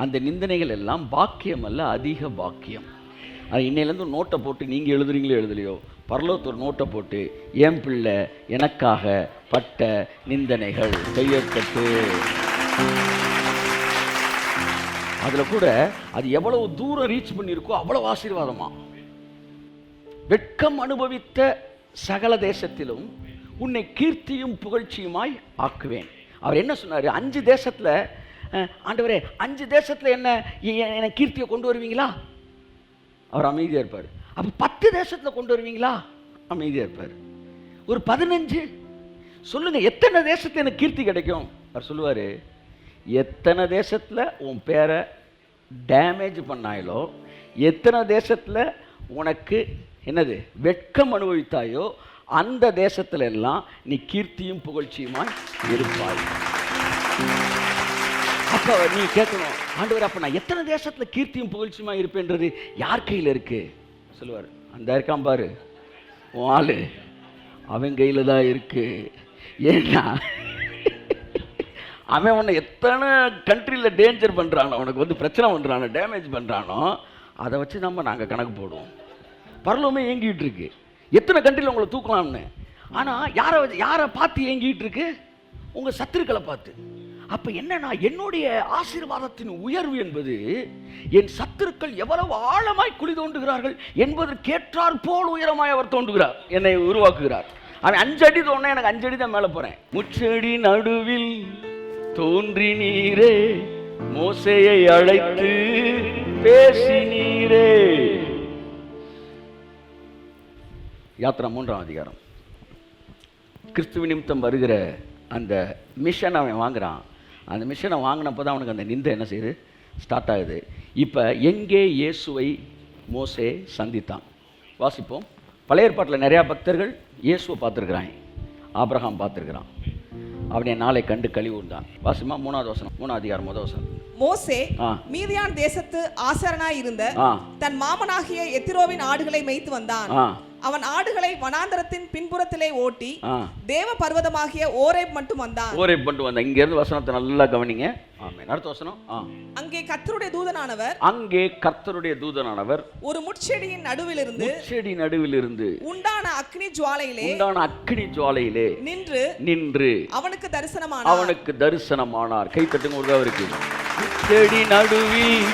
அந்த நிந்தனைகள் எல்லாம் பாக்கியம் அல்ல, அதிக பாக்கியம். அது இன்னையிலேருந்து நோட்டை போட்டு நீங்கள் எழுதுறீங்களோ எழுதலையோ, பரலோகத்து ஒரு நோட்டை போட்டு என் பிள்ளை எனக்காக பட்ட நிந்தனைகள் கையெழுத்து. அதில் கூட அது எவ்வளவு தூரம் ரீச் பண்ணியிருக்கோ அவ்வளவு ஆசீர்வாதமா. வெட்கம் அனுபவித்த சகல தேசத்திலும் உன்னை கீர்த்தியும் புகழ்ச்சியுமாய் ஆக்குவேன். அவர் என்ன சொன்னார்? 5 தேசத்தில் ஆண்டவரே 5 தேசத்தில் என்ன கீர்த்தியை கொண்டு வருவீங்களா? அவர் அமைதியாக இருப்பார். அப்போ 10 தேசத்தில் கொண்டு வருவீங்களா? அமைதியாக இருப்பார். ஒரு 15 சொல்லுங்க, எத்தனை தேசத்தில் எனக்கு கீர்த்தி கிடைக்கும்? அவர் சொல்லுவார், எத்தனை தேசத்தில் உன் பேரை டேமேஜ் பண்ணாயோ, எத்தனை தேசத்தில் உனக்கு என்னது வெட்கம் அனுபவித்தாயோ, அந்த தேசத்துல எல்லாம் நீ கீர்த்தியும் புகழ்ச்சியுமாய் இருப்பாய். அப்போ நீ கேட்கணும், ஆண்டவர் அப்போ நான் எத்தனை தேசத்துல கீர்த்தியும் புகழ்ச்சியுமாய் இருப்பேன்றது யார் கையில் இருக்கு? சொல்லுவார், அந்த இருக்கான் பாரு உன் ஆளு, அவன் கையில் தான் இருக்கு. ஏன்னா அவன் உன்னை எத்தனை கண்ட்ரியில் டேஞ்சர் பண்ணுறானோ, உனக்கு பிரச்சனை பண்ணுறானோ, டேமேஜ் பண்ணுறானோ, அதை வச்சு நாங்கள் கணக்கு போடுவோம். பரலோகமே ஏங்கிட்டு இருக்கு, எத்தனை கண்ட்ரியில் உங்களை தூக்கலாம்னு. ஆனால் யாரை பார்த்து ஏங்கிட்டு இருக்கு? உங்கள் சத்துருக்களை பார்த்து. அப்போ என்னன்னா, என்னுடைய ஆசீர்வாதத்தின் உயர்வு என்பது என் சத்துருக்கள் எவ்வளவு ஆழமாய் குழி தோண்டுகிறார்கள் என்பதற்கேற்றார் போல் உயரமாய் அவர் தோண்டுகிறார், என்னை உருவாக்குகிறார். அவன் 5 அடி தோணுனா எனக்கு 5 அடி தான் மேலே போகிறேன். முச்செடி நடுவில் தோன்றி நீரே, மோசேயை அழைத்து பேசினீரே. யாத்திரா 3ஆம் அதிகாரம். கிறிஸ்துவ நிமித்தம் வருகிற அந்த மிஷன் அவன் வாங்குறான். அந்த மிஷனை வாங்கினப்போ தான் அவனுக்கு அந்த நிந்தை என்ன செய்யுது? ஸ்டார்ட் ஆகுது. இப்போ எங்கே இயேசுவை மோசே சந்தித்தான்? வாசிப்போம். பழைய ஏற்பாட்டில் நிறையா பக்தர்கள் இயேசுவை பார்த்துருக்குறாங்க. ஆபிரகாம் பார்த்துருக்கிறான், அவனை நாளை கண்டு கழிவுந்தான். வாசிமா 3ஆவது வசனம், 3ஆம் அதிகாரம் 1 வசனம். மோசே மீதியான் தேசத்து ஆசாரனாய் இருந்த தன் மாமனாகிய எத்திரோவின் ஆடுகளை மேய்த்து வந்தான். அவன் ஆடுகளை வனாந்தரத்தின் பின்புறத்திலே ஓட்டி தேவ பர்வதமாகிய ஓரேப் மட்டும் வந்தான். ஓரேப் மட்டும் வந்தான். இங்க இருந்து வசனத்தை நல்லா கவனிங்க. ஆமென். அடுத்த வசனம். அங்கே கர்த்தருடைய தூதனானவர் ஒரு முட்செடியின் நடுவிலிருந்து உண்டான அக்கினி ஜுவாலையிலே நின்று அவனுக்கு தரிசனமானார். கை தட்டுங்க ஒரு அவருக்கு. முட்செடி நடுவில்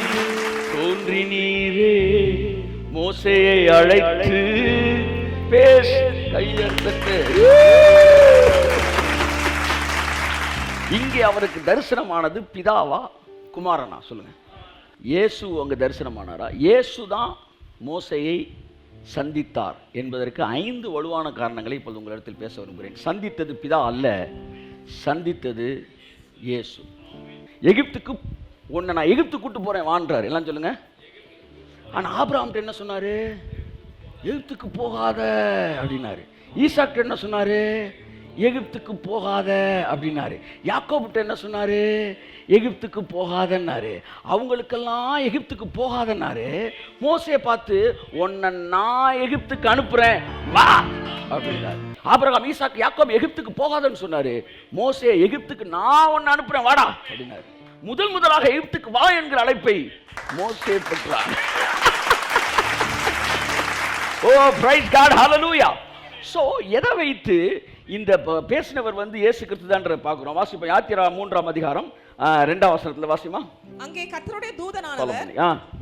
தோன்றி நீரே மோசேயை அழைத்து இங்கே அவருக்கு தரிசனமானது பிதாவா குமாரனா? சொல்லுங்க. இயேசு அங்க தரிசனமானாரா? இயேசு தான் மோசேயை சந்தித்தார் என்பதற்கு 5 வலுவான காரணங்களை இப்போது உங்களிடத்தில் பேச விரும்புகிறேன். சந்தித்தது பிதா அல்ல, சந்தித்தது இயேசு. எகிப்துக்கு உன்னை நான் எகிப்து கூட்டு போறேன் வான்றார். எல்லாம் சொல்லுங்க. ஆனா ஆபிரகாம்கிட்ட என்ன சொன்னாரு? எகிப்துக்கு போகாத அப்படின்னாரு. ஈசாக்கிட்ட என்ன சொன்னாரு? எகிப்துக்கு போகாத அப்படின்னாரு. யாக்கோபுட்ட என்ன சொன்னாரு? எகிப்துக்கு போகாதன்னாரு. அவங்களுக்கெல்லாம் எகிப்துக்கு போகாதன்னாரு. மோசேயை பார்த்து உன்னை நான் எகிப்துக்கு அனுப்புறேன் வா அப்படின்னாரு. ஆபிரகாம், ஈசாக்கு, யாக்கோபு எகிப்துக்கு போகாதன்னு சொன்னாரு. மோசே எகிப்துக்கு நான் உன்னை அனுப்புறேன் வாடா அப்படின்னாரு. முதலாக எகிப்துக்கு வா என்கிற அழைப்பை மோசே பெற்றார். ஓ பிரைஸ் காட், ஹல்லேலூயா. சோ எதை வைத்து இந்த பேசினவர் இயேசு கிறிஸ்து தான் பார்க்கிறோம். வாசிப்போம். யாத்திரா 3ஆம் அதிகாரம் 2ஆம் வசனத்துல வாசிமா. அங்கே கர்த்தருடைய தூதனானவர்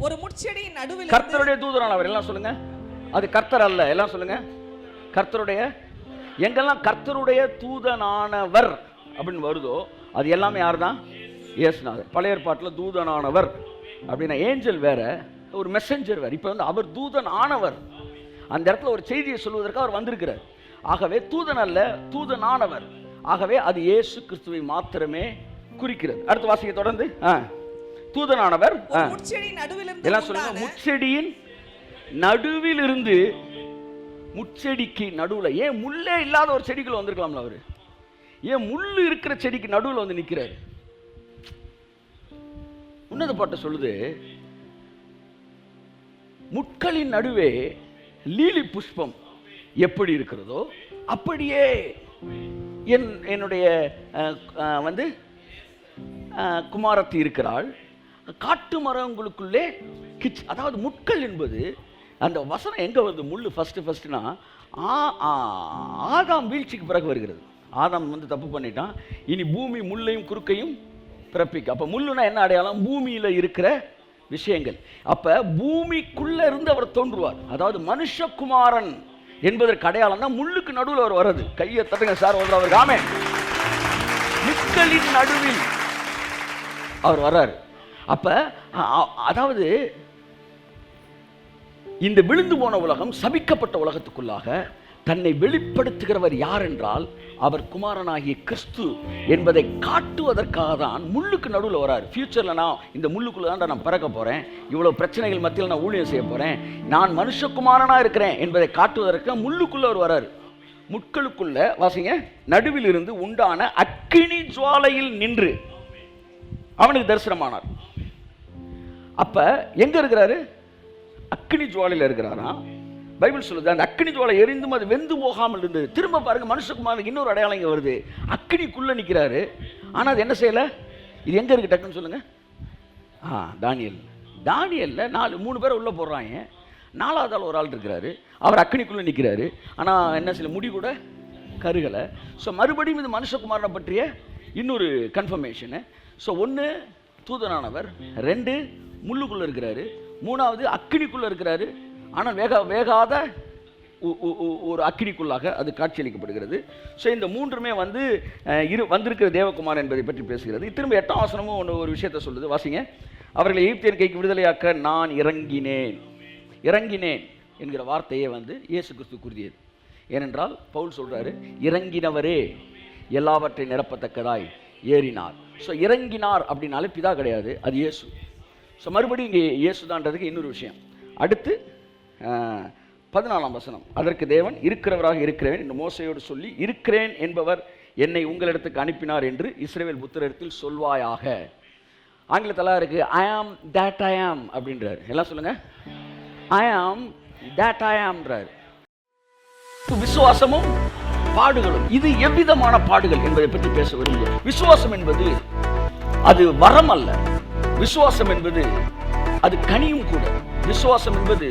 ஒரு முட்செடியின் நடுவில். கர்த்தருடைய தூதனானவர் எல்லாம் சொல்லுங்க. அது கர்த்தர் அல்ல. எல்லாம் சொல்லுங்க. கர்த்தருடைய, எங்கெல்லாம் கர்த்தருடைய தூதனானவர் அப்படின்னு வருதோ அது எல்லாமே யார் தான்? இயேசுநாதர். பழைய ஏற்பாட்டில் தூதனானவர் அப்படின்னா ஏஞ்சல் வேற, ஒரு மெசஞ்சர் வேற. இப்போ அவர் தூதன் ஆனவர். அந்த இடத்துல ஒரு செய்தியை சொல்வதற்கு அவர் வந்திருக்கிறார். ஆகவே தூதன் அல்ல, தூதனானவர். ஆகவே அது இயேசு கிறிஸ்துவை மாத்திரமே குறிக்கிறது. அடுத்த வாசிக்க தொடர்ந்து. தூதனானவர் எல்லாம் சொல்லுங்க. முட்செடியின் நடுவில் இருந்து, முட்செடிக்கு நடுவில். ஏன் முள்ளே இல்லாத ஒரு செடிக்குள்ள வந்திருக்கலாம்ல அவரு? ஏன் முள்ளு இருக்கிற செடிக்கு நடுவில் வந்து நிற்கிறார்? உன்னத பாட்டு சொல்லுது, முட்களின் நடுவே லீலி புஷ்பம் எப்படி இருக்கிறதோ அப்படியே என்னுடைய குமாரத்தி இருக்கிறாள். காட்டு மரங்களுக்குள்ளே அதாவது முட்கள் என்பது அந்த வசனம் எங்க வருது? முள்ளு ஃபர்ஸ்ட்னா ஆதாம் வீழ்ச்சிக்கு பிறகு வருகிறது. ஆதாம் தப்பு பண்ணிட்டான். இனி பூமி முள்ளையும் குறுக்கையும் பிறப்பிக்க. அப்ப முள்ளுனா என்ன அடையாளம்? பூமியில இருக்கிற விஷயங்கள். அப்ப பூமிக்குள்ள இருந்து அவர் தோன்றுவார். அதாவது மனுஷகுமாரன் என்பதற்கு அடையாளம் தான் முள்ளுக்கு நடுவில் அவர் வர்றது. கையை தட்டுங்க சார். அவர் ஆமே. முட்களின் நடுவில் அவர் வர்றாரு. அப்ப அதாவது இந்த விழுந்து போன உலகம், சபிக்கப்பட்ட உலகத்துக்குள்ளாக தன்னை வெளிப்படுத்துகிறவர் யார் என்றால் அவர் குமாரனாகிய கிறிஸ்து என்பதை காட்டுவதற்காக தான் முள்ளுக்கு நடுவில் வராரு. ஃபியூச்சர்ல நான் இந்த முள்ளுக்குள்ள தான் நான் பிறக்க போறேன், இவ்வளவு பிரச்சனைகள் மத்தியில் நான் ஊழியம் செய்ய போறேன், நான் மனுஷகுமாரனா இருக்கிறேன் என்பதை காட்டுவதற்கு முள்ளுக்குள்ள அவர் வராரு. முட்களுக்குள்ள வாசிங்க. நடுவில் இருந்து உண்டான அக்கினி ஜுவாலையில் நின்று அவனுக்கு தரிசனமானார். அப்ப எங்க இருக்கிறாரு? அக்கினி ஜுவாலையில் இருக்கிறாரா? பைபிள் சொல்லுது அந்த அக்கினி ஜுவாலை எரிந்தும் அது வெந்து போகாமல் இருந்தது. திரும்ப பாருங்க, மனுஷகுமாரனுக்கு இன்னொரு அடையாளம் இங்க வருது. அக்கினிக்குள்ள நிற்கிறாரு. ஆனா அது என்ன செய்யல? இது எங்க இருக்கு டக்குன்னு சொல்லுங்க. தானியல்ல 3 பேரை உள்ள போடுறாங்க. 4வது ஆள் ஒரு ஆள் இருக்கிறாரு. அவர் அக்கினிக்குள்ள நிற்கிறாரு. ஆனா என்ன செய்யல? முடி கூட கருகலை. ஸோ மறுபடியும் இது மனுஷகுமாரனை பற்றிய இன்னொரு கன்ஃபர்மேஷனு. ஸோ 1 தூதனானவர், 2 முள்ளுக்குள்ள இருக்கிறாரு, 3வது அக்கினிக்குள்ள இருக்கிறாரு. ஆனால் வேகாத ஒரு அக்கினிக்குள்ளாக அது காட்சியளிக்கப்படுகிறது. ஸோ இந்த 3மே வந்திருக்கிற தேவகுமார் என்பதை பற்றி பேசுகிறது. திரும்ப 8ஆம் வசனமும் ஒரு விஷயத்தை சொல்லுது. வாசிங்க. அவர்களை எகிப்தியர் கைக்கு விடுதலையாக்க நான் இறங்கினேன் என்கிற வார்த்தையே இயேசு கிறிஸ்து கூறியது. ஏனென்றால் பவுல் சொல்றாரு, இறங்கினவரே எல்லாவற்றை நிரப்பத்தக்கதாய் ஏறினார். ஸோ இறங்கினார் அப்படின்னாலே பிதா கிடையாது, அது இயேசு. ஸோ மறுபடியும் இங்கே இயேசுதான்றதுக்கு இன்னொரு விஷயம். அடுத்து 14ஆம் வசனம். அதற்கு தேவன் இருக்கிறவராக இருக்கிறேன் என்று மோசையோடு சொல்லி, இருக்கிறேன் என்பவர் என்னை உங்களிடத்துக்கு அனுப்பினார் என்று இஸ்ரவேல் புத்திரரிடத்தில் சொல்வாயாக. ஆங்கிலத்தில் இருக்கு ஐ ஆம் தட் ஐ ஆம் அப்படின்றாரு. எல்லாம் சொல்லுங்க, ஐ ஆம் தட் ஐ ஆம்ன்றாரு. விசுவாசமும் பாடுகளும், இது எவ்விதமான பாடுகள் என்பதை பற்றி பேச விரும்புகிறேன். விசுவாசம் என்பது அது வரம் அல்ல. விசுவாசம் என்பது அது கனியும் கூட. விசுவாசம் என்பது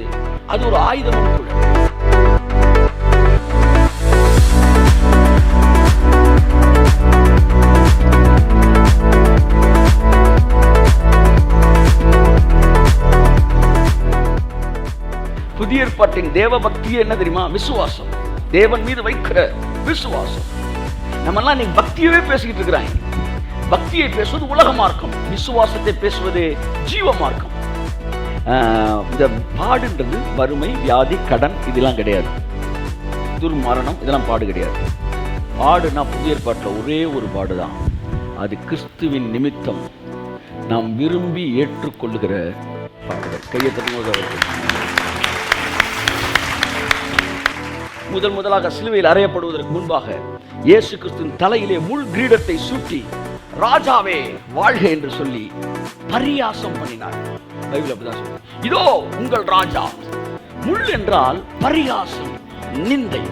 அது ஒரு ஆயுதமும் கூட. புதிய ஏற்பாட்டின் தேவ பக்தி என்ன தெரியுமா? விசுவாசம். தேவன் மீது வைக்கிற விசுவாசம். நம்மெல்லாம் நீ பக்தியவே பேசிக்கிட்டு இருக்கிறாங்க. பக்தியை பேசுவது உலக மார்க்கம், விசுவாசத்தை பேசுவது ஜீவ மார்க்கம். இந்த பாடுன்றது வறுமை, வியாதி, கடன் இதெல்லாம் கிடையாது. துர்மரணம் இதெல்லாம் பாடு கிடையாது. பாடுனா புதிய ஏற்பாட்டில் ஒரே ஒரு பாடுதான். அது கிறிஸ்துவின் நிமித்தம் நாம் விரும்பி ஏற்றுக்கொள்ளுகிற பாடுகள். கையை தட்டும்போது முதலாக சிலுவையில் அறையப்படுவதற்கு முன்பாக இயேசு கிறிஸ்துவின் தலையிலே முள் கிரீடத்தை சூட்டி ராஜாவே வாழ்க என்று சொல்லி பரியாசம் பண்ணினார். பைபிள் அப்படிதான் சொல்லுது. இதோ உங்கள் ராஜா. முள் என்றால் பரியாசம், நிந்தை.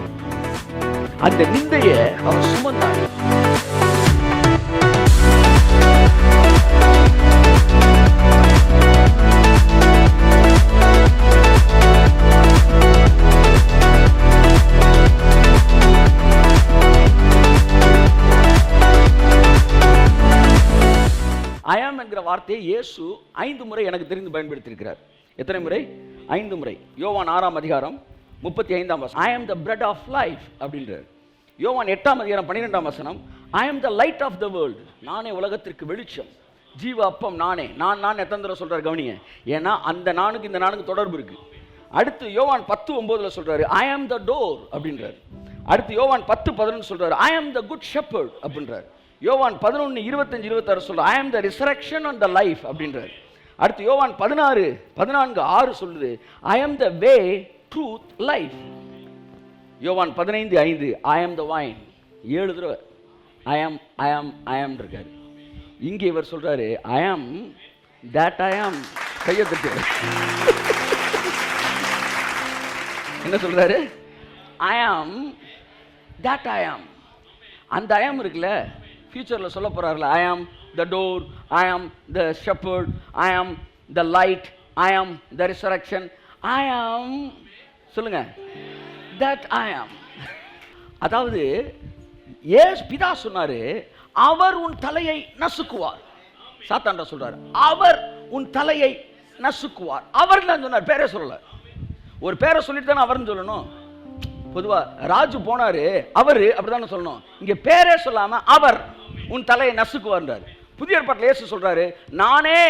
அந்த நிந்தையை அவர் சுமந்தார். ஐயாம் என்கிற வார்த்தையை இயேசு 5 முறை எனக்கு தெரிந்து பயன்படுத்தியிருக்கிறார். எத்தனை முறை? 5 முறை. யோவான் 6ஆம் அதிகாரம் 35ஆம் வசனம், I am the bread of life அப்படின்றார். யோவான் 8ஆம் அதிகாரம் 12ஆம் வசனம், I am the light of the world. நானே உலகத்திற்கு வெளிச்சம், ஜீவ அப்பம் நானே. நான் எத்தனை தடவை சொல்றாரு கவனிங்க. ஏன்னா அந்த நானுக்கு இந்த நானுக்கு தொடர்பு இருக்கு. அடுத்து யோவான் 10:9 சொல்றாரு ஐ ஆம் த டோர் அப்படின்றார். அடுத்து யோவான் 10:11 சொல்றாரு ஐ ஆம் த குட் ஷெப்பர்ட் அப்படின்றார். யோவான் 11:25-26 சொல்றாரு ஐ am the resurrection and the life அப்படின்றார். அடுத்து யோவான் 16:14-6 சொல்லுது ஐ am the way, truth, life. யோவான் 15:5 ஐ ஆம் த வைன். 7 தடவை ஐ ஆம் இருக்காரு. இங்கே இவர் சொல்றாரு ஐ ஆம் தட் ஐ ஆம். கையை தட்டு. என்ன சொல்றாரு? ஐ ஆம் தட் ஐ ஆம். அந்த ஐ ஆம் இருக்குல்ல, ஃபியூச்சர்ல சொல்ல போறாருல, ஐ am the door, I am the shepherd, I am the light, I am the resurrection, ஐ ஆம் சொல்லுங்க தட் ஐ ஆம். அதாவது பிதா சொன்னாரு அவர் உன் தலையை நசுக்குவார். சாத்தான்டா சொல்றாரு அவர் உன் தலையை நசுக்குவார். அவர் தான் சொன்னார், பேரே சொல்லல. ஒரு பேரை சொல்லிட்டு தானே அவர்னு சொல்லணும். பொதுவா ராஜு போனாரு அவரு அப்படித்தானே சொல்லணும். இங்க பேரே சொல்லாம அவர் உன் தலையை நசுக்குவார். புதிய ஏற்பாட்டில் இயேசு சொல்றாரு நானே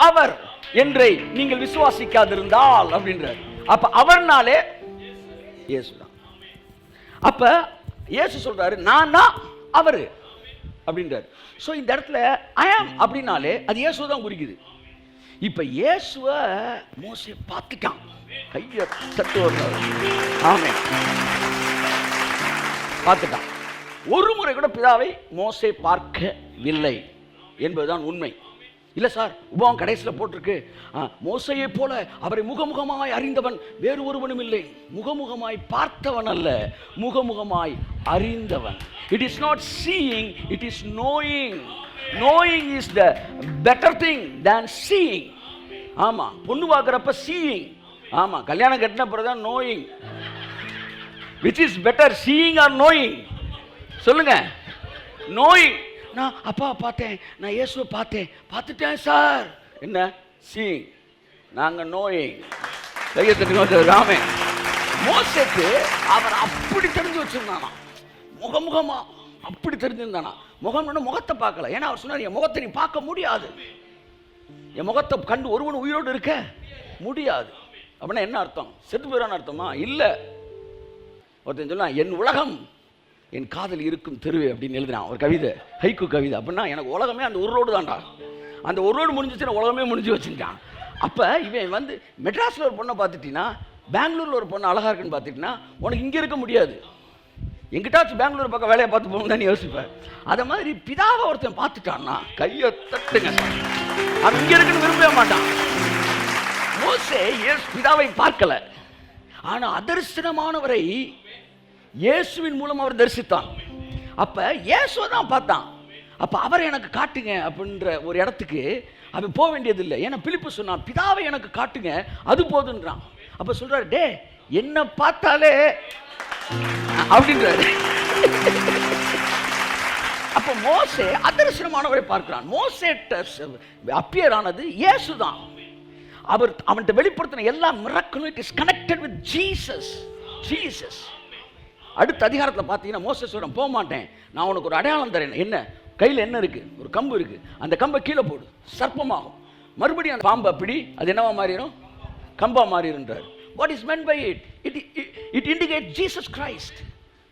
அவர் என்றை நீங்கள் விசுவாசிக்காதிருந்தால் அப்படின்றார். அப்ப அவர்னாலே இயேசு தான். அப்ப இயேசு சொல்றாரு நான் தான் அவரு அப்படின்றார். சோ இந்த இடத்துல ஐ ஆம் அப்படின்னாலே அது இயேசு தான் குறிக்குது. இப்ப இயேசுவ மோசே பார்த்துட்டான். கையை தட்டு வர்றாரு. ஆமென். பார்த்துட்டான். ஒரு முறை கூட பிதாவை மோசே பார்க்கவில்லை என்பதுதான் உண்மை. இல்ல சார், உபவாகம் கடைசியில் போட்டிருக்கு மோசையை போல அவரை முகமுகமாய் அறிந்தவன் வேறு ஒருவனும் இல்லை. முகமுகமாய் பார்த்தவன் அல்ல, முகமுகமாய் அறிந்தவன். It is not seeing, it is knowing. Knowing is the better thing than seeing. ஆமா, பொண்ணு பார்க்குறப்ப seeing. ஆமா, கல்யாணம் கட்டின பிறகுதான் knowing. Which is better, seeing or knowing? சொல்லுங்க. knowing. நான் அப்பா பார்த்தேன், நான் இயேசுவை பார்த்துட்டேன் சார். என்ன? seeing. நாங்க knowing. கையை தட்டுங்க. ராமே மோசேக்கு அவர் அப்படி தெரிஞ்சு வச்சிருந்தானா, முகமுகமா அப்படி தெரிஞ்சிருந்தானா. முகம்னு முகத்தை பார்க்கல. ஏன்னா அவர் சொன்னார் என் முகத்தை நீ பார்க்க முடியாது, என் முகத்தை கண்டு ஒருவன் உயிரோடு இருக்க முடியாது. அப்படின்னா என்ன அர்த்தம்? செத்து போயிடான்னு அர்த்தமா? இல்லை. ஒருத்தன் சொன்னா என் உலகம் என் காதல் இருக்கும் தெருவே அப்படின்னு எழுதினான் ஒரு கவிதை, ஹைக்கு கவிதை. அப்படின்னா எனக்கு உலகமே அந்த ஒரு ரோடு தான்டா, அந்த ஒரு ரோடு முடிஞ்சிச்சுன்னா உலகமே முடிஞ்சு வச்சுட்டான். அப்போ இவன் வந்து மெட்ராஸில் ஒரு பொண்ணை பார்த்துட்டீங்கன்னா, பெங்களூரில் ஒரு பொண்ணு அழகாக இருக்குன்னு பார்த்துட்டீங்கன்னா உனக்கு இங்கே இருக்க முடியாது. எங்கிட்டாச்சும் பெங்களூர் பக்கம் வேலையை பார்த்து போகணும் தான் யோசிப்பேன். அதை மாதிரி பிதாவை ஒருத்தன் பார்த்துட்டான்னா கையை தட்டுங்க. அவன் இங்கே இருக்குன்னு விரும்பவே மாட்டான். மோசே பிதாவை பார்க்கல, ஆனா அதர்சனமானவரை இயேசுவின் மூலம் அவர் தரிசித்தான். அப்ப இயேசுவை தான் பார்த்தான். அப்ப அவரை எனக்கு காட்டுங்க அப்படின்ற ஒரு இடத்துக்கு அவன் போக வேண்டியது இல்லை. ஏன்னா பிலிப்பு சொன்னான், பிதாவை எனக்கு காட்டுங்க அது போதுன்றான். அப்ப சொல்றாரு, டே என்ன பார்த்தாலே அப்படின்றாரு. அப்ப மோசே அதர்சனமானவரை பார்க்கிறான். மோசே அப்பியர் ஆனது இயேசுதான். அவர் அவன்கிட்ட வெளிப்படுத்தின எல்லா மிராக்கிளும் it is connected with Jesus. Jesus அடுத்த அதிகாரத்தில் பார்த்தீங்கன்னா மோசே சொல்றான், போக மாட்டேன், நான் உனக்கு ஒரு அடையாளம் தரேன். என்ன கையில் என்ன இருக்கு? ஒரு கம்பு இருக்கு. அந்த கம்பை கீழே போடு, சர்ப்பமாகும். மறுபடியும் அந்த பாம்பை அப்படி அது என்னவா மாறிடும்? கம்பா மாறிடுன்றார். What is meant by it? It indicate Jesus Christ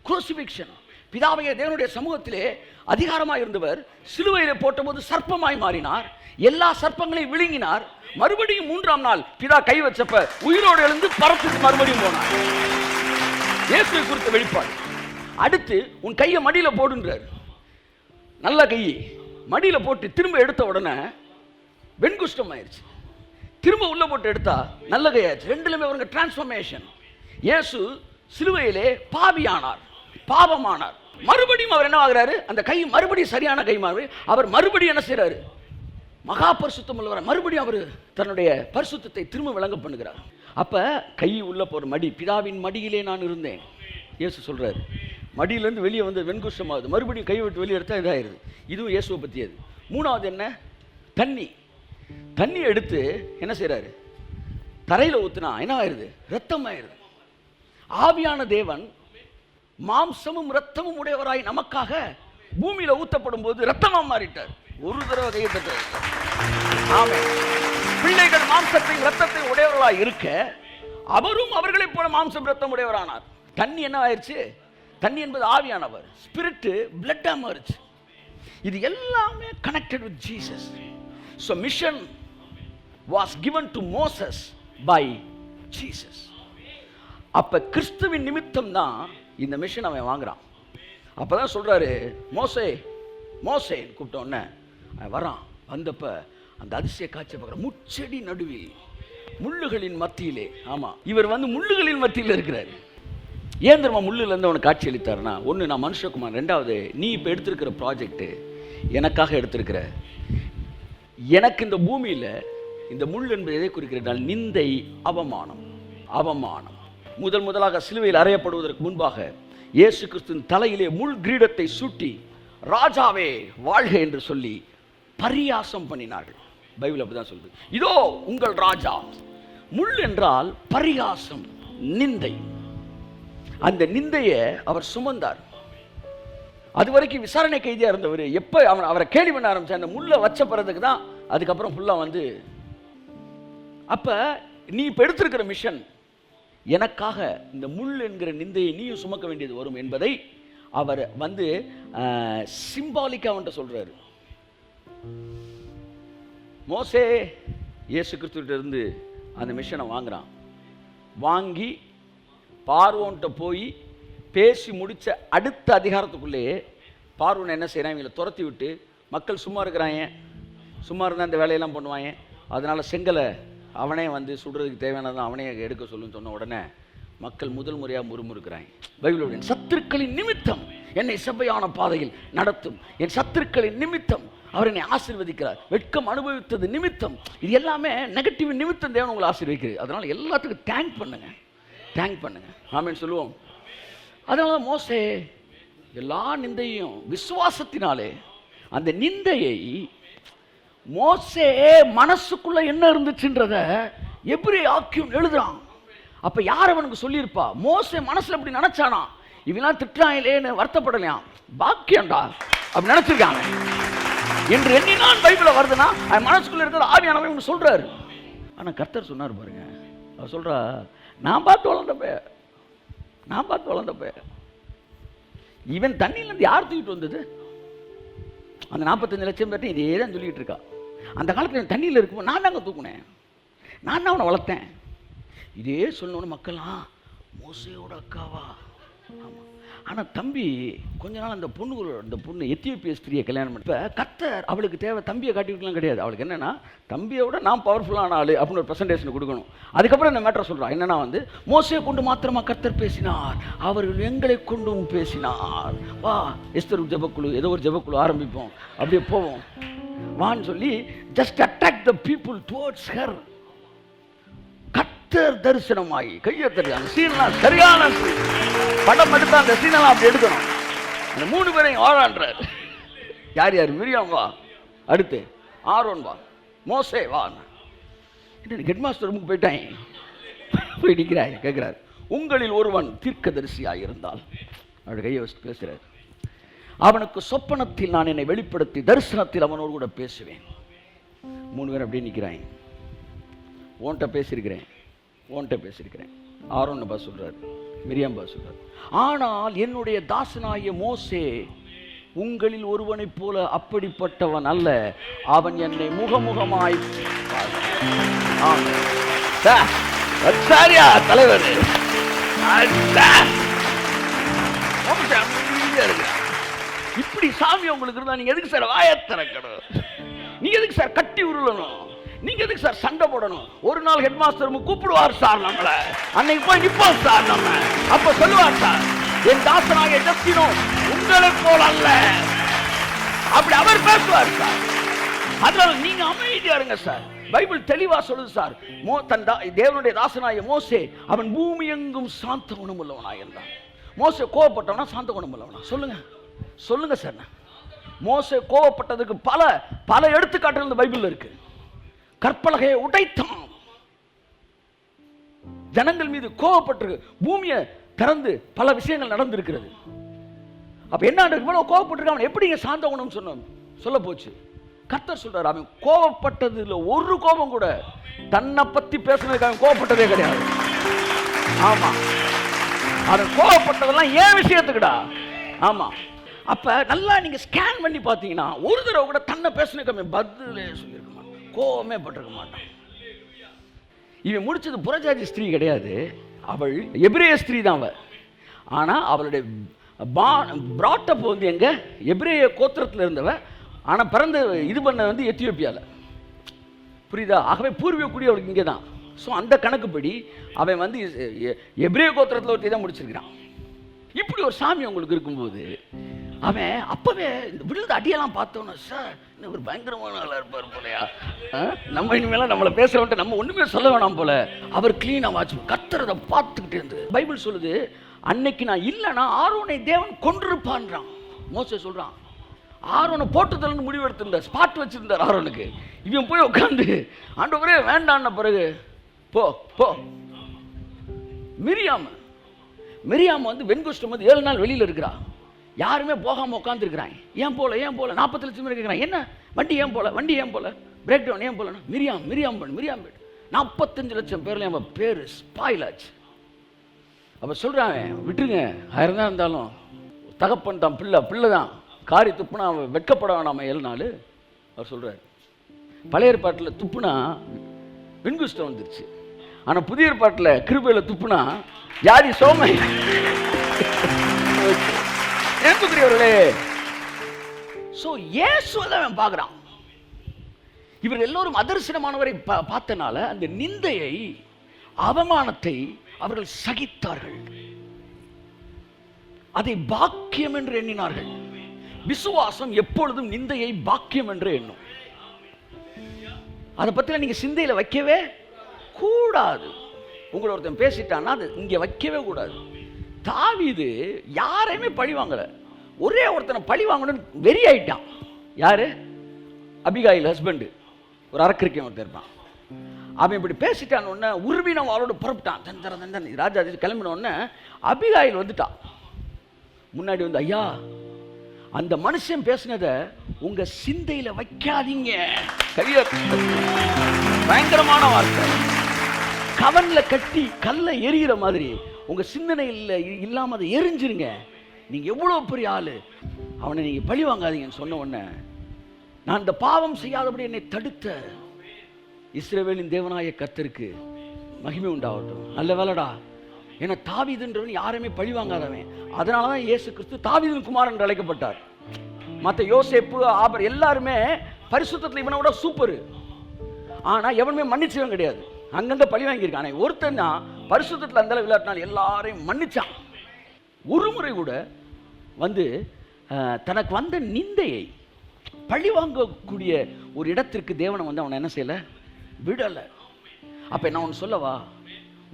crucifixion. பிதாவைய தேவனுடைய சமூகத்திலே அதிகாரமாக இருந்தவர் சிலுவையிலே போட்டபோது சர்ப்பமாய் மாறினார், எல்லா சர்ப்பங்களையும் விழுங்கினார். மறுபடியும் 3ஆம் நாள் பிதா கை வச்சப்ப உயிரோடு எழுந்து பரத்துக்கு மறுபடியும் போனார். இயேசுவை குறித்த வெளிப்பாடு. அடுத்து உன் கையை மடியில போடுன்றார். நல்ல கையை மடியில போட்டு திரும்ப எடுத்த உடனே வெண்குஷ்டம் ஆயிடுச்சு. திரும்ப உள்ள போட்டு எடுத்தா நல்ல கையாச்சு. ரெண்டுலுமே ஒரு டிரான்ஸ்ஃபர்மேஷன். இயேசு சிலுவையிலே பாவியானார், பாவமானார். மறுபடியும் அவர் என்ன ஆகிறாரு? அந்த கை மறுபடியும் சரியான கை மாறி அவர் மறுபடியும் என்ன செய்யறாரு? மகா பரிசுத்தம் உள்ளவர். மறுபடியும் அவர் தன்னுடைய பரிசுத்தத்தை திரும்ப விளங்க பண்ணுகிறார். அப்ப கை உள்ள போற மடி, பிதாவின் மடியிலே நான் இருந்தேன். இயேசு சொல்றாரு. மடியிலேருந்து வெளியே வந்து வெண்குஷ்டமாகுது, மறுபடியும் கை விட்டு வெளியே எடுத்தா இதாயிருது. இதுவும் இயேசுவை பற்றியது. 3வது என்ன? தண்ணி. தண்ணி எடுத்து என்ன செய்யறாரு? தரையில் ஊத்துனா என்ன ஆயிருது? ரத்தம் ஆயிருது. ஆவியான தேவன் மாம்சமும் ரத்தமும் உடையவராய் நமக்காக பூமியில ஊத்தப்படும் போது ரத்தமா மாறிட்டார். ஒரு தடவை கையை தட்டுறாரு. ஆமென். பிள்ளைகள் மாம்சத்தையும் ரத்தத்தையும் உடையவர்களாய் இருக்க அவரும் அவர்களை போல மாம்சம் ரத்தம் உடையவரானார். தண்ணி என்ன ஆயிடுச்சு? தண்ணி என்பது ஆவியானவர், ஸ்பிரிட் பிளட்டா மாறிச்சு. இது எல்லாமே connected with Jesus. So mission was given to Moses by Jesus. அப்ப கிறிஸ்துவின் நிமித்தம் தான் இந்த மிஷன் அவன் வாங்குறான். அப்பதான் சொல்றாரு, மோசே மோசே கூப்பிட்ட உடனே வரான். வந்தப்ப அந்த அதிசய காட்சியை பார்க்குற, முச்செடி நடுவில் முள்ளுகளின் மத்தியிலே. ஆமா, இவர் வந்து முள்ளுகளின் மத்தியில் இருக்கிறார். ஏன் தெரியுமா முள்ளுல இருந்து அவனுக்கு காட்சி அளித்தார்னா, ஒன்று நான் மனுஷகுமார், 2வது நீ இப்போ எடுத்திருக்கிற ப்ராஜெக்ட் எனக்காக எடுத்திருக்கிற. எனக்கு இந்த பூமியில் இந்த முள் என்பது எதை குறிக்கிறால்? நிந்தை, அவமானம். அவமானம் முதலாக சிலுவையில் அறையப்படுவதற்கு முன்பாக இயேசு கிறிஸ்துவின் தலையிலே முள் கிரீடத்தை சூட்டி ராஜாவே வாழ்க என்று சொல்லி பரியாசம் பண்ணினார்கள். பைபிள் அப்படிதான் சொல்லுது. இதோ உங்கள் ராஜா. முள் என்றால் பரியாசம், நிந்தை. அந்த நிந்தையை அவர் சுமந்தார். அது வரைக்கும் விசாரணை கைதியா இருந்தவர் எப்ப அவரை கேள்வி பண்ண ஆரம்பிச்ச அந்த முள்ள வச்ச பிறதுக்கு தான் அதுக்கப்புறம் ஃபுல்லா வந்து, அப்ப நீ இப்ப எடுத்திருக்கிற மிஷன் எனக்காக இந்த முள் என்கிற நிந்தையை நீயும் சுமக்க வேண்டியது வரும் என்பதை அவர் வந்து சிம்பாலிக்கா அவன்கிட்ட சொல்றாரு. மோசே இயேசு கிறிஸ்துவிட்ட இருந்து அந்த மிஷனை வாங்குறான். வாங்கி பார்வோன்ட்ட போய் பேசி முடிச்ச அடுத்த அதிகாரத்துக்குள்ளேயே பார்வோன் என்ன செய்யறான்? இவங்களை துரத்தி விட்டு, மக்கள் சும்மா இருக்கிறாங்க, சும்மா இருந்தால் இந்த வேலையெல்லாம் பண்ணுவாங்க, அதனால செங்கலை அவனே வந்து சுடுறதுக்கு தேவையானதான் அவனே எடுக்க சொல்லுன்னு சொன்ன உடனே மக்கள் முதல் முறையாக முறுமுறுக்கிறாங்க. பைபிளுடைய சத்துருக்களின் நிமித்தம் என்னை செவ்வையான பாதையில் நடத்தும், என் சத்துருக்களின் நிமித்தம் அவர் என்னை ஆசீர்வதிக்கிறார், வெட்கம் அனுபவித்தது நிமித்தம், இது எல்லாமே நெகட்டிவ் நிமித்தம் தேவன் உங்களை ஆசீர்வதிக்கிறது. அதனால எல்லாத்துக்கும் தேங்க் பண்ணுங்க, தேங்க் பண்ணுங்க. ஆமென் சொல்லுவோம். அதனால மோசே எல்லா நிந்தையும் விசுவாசத்தினாலே, அந்த நிந்தையை மோசே மனசுக்குள்ள என்ன இருந்துச்சுன்றத எப்படி ஆக்கியும் எழுதுறான். அப்ப யார் அவனுக்கு சொல்லியிருப்பா? மோசே மனசுல அப்படி நினைச்சானா, இவெல்லாம் திட்டாயிலேன்னு வருத்தப்படலையாம், பாக்கியண்டா அப்படி நினைச்சிருக்காங்க என்று எண்ணினான். பைபிள வருதுன்னா மனசுக்குள்ள இருக்கிற ஆவியானவர் இவங்க சொல்றாரு. ஆனா கர்த்தர் சொன்னார் பாருங்க, அவர் சொல்றா, நான் பார்த்து வளர்ந்தப்ப, நான் பார்த்து வளர்ந்தப்ப இவன் தண்ணியிலேருந்து யார் தூக்கிட்டு வந்தது? அந்த 45 லட்சம் பேர்ட்ட இதே தான் சொல்லிட்டு இருக்கா. அந்த காலத்தில் தண்ணியில் இருக்கும்போது நான் தாங்க தூக்குனேன், நான் தான் அவனை வளர்த்தேன். இதே சொல்லணும்னு மக்கள்லாம் மோசையோட அக்காவா ஆனால் தம்பி கொஞ்ச நாள் அந்த பொண்ணு எத்தியோப்பிய ஸ்திரியை கல்யாணம் பண்ணி, இப்போ கர்த்தர் அவளுக்கு தேவை தம்பியை காட்டிவிட்டுலாம் கிடையாது. அவளுக்கு என்னென்னா தம்பியோட நான் பவர்ஃபுல்லான ஆள் அப்படின்னு ஒரு ப்ரெசன்டேஷன் கொடுக்கணும். அதுக்கப்புறம் இந்த மேட்டரை சொல்கிறான். என்னென்னா வந்து மோசையை கொண்டு மாத்திரமா கர்த்தர் பேசினார், அவர்கள் எங்களை கொண்டும் பேசினார். வா எஸ்தர் ஜெபக்குழு, ஏதோ ஒரு ஜெபக்குழு ஆரம்பிப்போம், அப்படியே போவோம் வான்னு சொல்லி just attract the people towards her. கர்த்தர் தரிசனமாகி கையை தெரியும். அந்த சீன்லாம் சரியான படம் எடுத்தா அந்த சீனெல்லாம் அப்படி எடுக்கணும். அந்த 3 பேரையும் ஆறான்றார். யார் யார்? மிரியாம் வா, அடுத்து ஆரோன் வா, மோசே வா. ஹெட் மாஸ்டர் ரூமுக்கு போயிட்டாங்க, போய் நிற்கிறாங்க. கேட்குறாரு, உங்களில் ஒருவன் தீர்க்கதரிசியாக இருந்தால், அப்படி கையை வச்சு பேசுகிறார். அவனுக்கு சொப்பனத்தில் நான் என்னை வெளிப்படுத்தி தரிசனத்தில் அவனோடு கூட பேசுவேன். 3 பேர் அப்படியே நிற்கிறாங்க. ஓன்ட்ட பேசியிருக்கிறேன். ஆரோன் பா சொல்றாரு, மிரியாம் பா சொல்றாரு. ஆனால் என்னுடைய தாசனாகிய மோசே உங்களில் ஒருவனைப் போல அப்படிப்பட்டவன் அல்ல, அவன் என்னை முகமுகமாய் தலைவர். இப்படி சாமி உங்களுக்கு இருந்தா நீங்க எதுக்கு சார் வாயத்திறக்கணும்? நீங்க எதுக்கு சார் கட்டி உருளணும்? நீங்க எதுக்கு சார் சண்டை போடணும்? ஒரு நாள் ஹெட் மாஸ்டர் கூப்பிடுவார் சார், நம்மள அன்னைக்கு போய் நிப்போம் சார். நம்ம அப்ப சொல்லுவார் சார், என் தாசனாக ஜஸ்டினோ உங்களை போல அல்ல, அப்படி அவர் பேசுவார் சார். அதனால நீங்க அமைதியா இருங்க சார். பைபிள் தெளிவா சொல்லுது சார், தேவனுடைய தாசனாய மோசே அவன் பூமி எங்கும் சாந்த குணம் உள்ளவனாக இருந்தான். மோசே கோவப்பட்டவனா சாந்த குணம் உள்ளவனா? சொல்லுங்க சார். மோசே கோவப்பட்டதுக்கு பல எடுத்துக்காட்டுகள் இந்த பைபிள்ல இருக்கு. கற்பலகையை உடைத்தான், ஜனங்கள் மீது கோவப்பட்டு பூமியை திறந்து பல விஷயங்கள் நடந்திருக்கிறது. அப்ப என்ன இவ்வளவு கோவப்பட்டிருக்க, அவன் எப்படிங்க சாந்த குணம் சொல்ல போச்சு? கர்த்தர் சொல்றாரு, அவன் கோவப்பட்டதுல ஒரு கோபம் கூட தன்னை பத்தி பேசுனதுக்கு அவன் கோவப்பட்டதே கிடையாது. ஆமா, அவன் கோவப்பட்டதெல்லாம் ஏன் விஷயத்துக்குடா. ஆமா, அப்ப நல்லா நீங்க ஸ்கேன் பண்ணி பார்த்தீங்கன்னா ஒரு தடவை கூட தன்னை பேசுனதுக்கு அவன் பதிலே சொல்லியிருக்க மாட்டான், கோவமே பட்டிருக்க மாட்டான். இவன் முடிச்சது புறஜாதி ஸ்திரீ கிடையாது, அவள் எபிரேய ஸ்திரீ தான் அவள். ஆனால் அவளுடைய பிராட்டப் வந்து எங்க எபிரேய கோத்திரத்தில் இருந்தவ, ஆனால் பிறந்த இது பண்ண வந்து எத்தியோப்பியாவில். புரியுதா? ஆகவே பூர்வீக குடி அவளுக்கு இங்கே தான். ஸோ அந்த கணக்குப்படி அவன் வந்து எபிரேய கோத்திரத்தில் ஒருத்தி தான் முடிச்சிருக்கிறான். இப்படி ஒரு சாமி உங்களுக்கு இருக்கும்போது அவன் அப்பவே இந்த விழுந்த அடியெல்லாம் பார்த்தோன்னா, சார் இன்னும் ஒரு பயங்கரமான ஆளாக இருப்பார் போலையா, நம்ம இனிமேலாம் நம்மளை பேசுகிறவன்ட்டு நம்ம ஒன்றுமே சொல்ல வேணாம் போல. அவர் கிளீனாக வாட்ச் கத்துறதை பார்த்துக்கிட்டே இருந்து பைபிள் சொல்லுது, அன்னைக்கு நான் இல்லைன்னா ஆரோனை தேவன் கொன்றிருப்பான்றான். மோசே சொல்கிறான், ஆரோனை போட்டுதல்னு முடிவெடுத்திருந்தார், ஸ்பாட் வச்சிருந்தார் ஆரோனுக்கு. இவன் போய் உட்காந்து ஆண்டவரே வேண்டான்ன பிறகு போ போ. மிரியாம் வந்து வெண்குஷ்டம் வந்து 7 நாள் வெளியில் இருக்கிறா, யாருமே போகாமல் உட்காந்துருக்கிறாங்க. ஏன் போல 40 லட்சம் பேர் கேட்குறாங்க, என்ன வண்டி ஏன் போல பிரேக் டவுன் ஏன் போலன்னா, மிரியாம் 45 லட்சம் பேர்ல அவன் பேர் ஸ்பாயில் ஆச்சு. அவன் சொல்கிறான், விட்டுருங்க, 1000 தான் இருந்தாலும் தகப்பன் தான், பிள்ளை தான், காரி துப்புனா அவன் வெட்கப்பட வேணாம 7 நாள். அவர் சொல்கிறார், பழைய ஏற்பாட்டில் துப்புனா வெண்குஷ்டம் வந்துருச்சு, ஆனால் புதிய ஏற்பாட்டில் கிருபையில் துப்புனா ஜாதி சோமை. ஏற்புக்குரியவர்களே, ஸோ இயேசுவை அவன் பார்க்குறான். இவர்கள் எல்லோரும் அதர்சனமானவரை பார்த்தனால அந்த நிந்தையை, அவமானத்தை அவர்கள் சகித்தார்கள், அதை பாக்கியம் என்று எண்ணினார்கள். விசுவாசம் எப்பொழுதும் நிந்தையை பாக்கியம் என்று எண்ணும். அதை பற்றி நீங்க சிந்தையில் வைக்கவே கூடாது. உங்களை ஒருத்தன் பேசிட்டான்னா அது இங்கே வைக்கவே கூடாது. தாவீது யாரையுமே பழி வாங்கல, ஒரே ஒருத்தனை பழி வாங்கணும்னு வெறி ஆயிட்டான். யாரு? அபிகாயில் ஹஸ்பண்டு, ஒரு அரக்கிரிக்கன் ஒருத்தர் இருப்பான். அவன் இப்படி பேசிட்டான் உடனே உருவினம் அவளோட புறப்பட்டான். தந்தன் ராஜா கிளம்பின உடனே அபிகாயில் வந்துட்டான். முன்னாடி வந்து, ஐயா அந்த மனுஷன் பேசினதை உங்க சிந்தையில வைக்காதீங்க. பயங்கரமான வார்த்தை. கவன்ல கட்டி கல்ல எரிகிற மாதிரி உங்க சிந்தனையில் இல்லாம அதை எரிஞ்சிருங்க. நீங்க எவ்வளவு பெரிய ஆளு, அவனை நீங்க பழி வாங்காதீங்கன்னு சொன்ன உடனே, நான் இந்த பாவம் செய்யாதபடி என்னை தடுத்த இஸ்ரவேலின் தேவனாய கர்த்தருக்கு மகிமை உண்டாகட்டும். நல்ல வேலைடா, ஏன்னா தாவீதுன்றவன் யாருமே பழி வாங்காதவன். அதனால தான் இயேசு கிறிஸ்து தாவீதின் குமாரன் என்று அழைக்கப்பட்டார். மற்ற யோசேப்பு, ஆபர் எல்லாருமே பரிசுத்தத்தில் இவனை விட சூப்பர். ஆனால் எவனுமே மன்னிச்சவன் கிடையாது, அங்கங்கே பழி வாங்கியிருக்கான். ஆனால் ஒருத்தன் தான் பரிசுத்தத்தில் அந்த விளையாட்டினால் எல்லாரையும் மன்னிச்சான். ஒரு முறை கூட வந்து தனக்கு வந்த நிந்தையை பழி வாங்கக்கூடிய ஒரு இடத்திற்கு தேவனை வந்து அவனை என்ன செய்யலை, விடலை. அப்போ நான் ஒன்று சொல்லவா,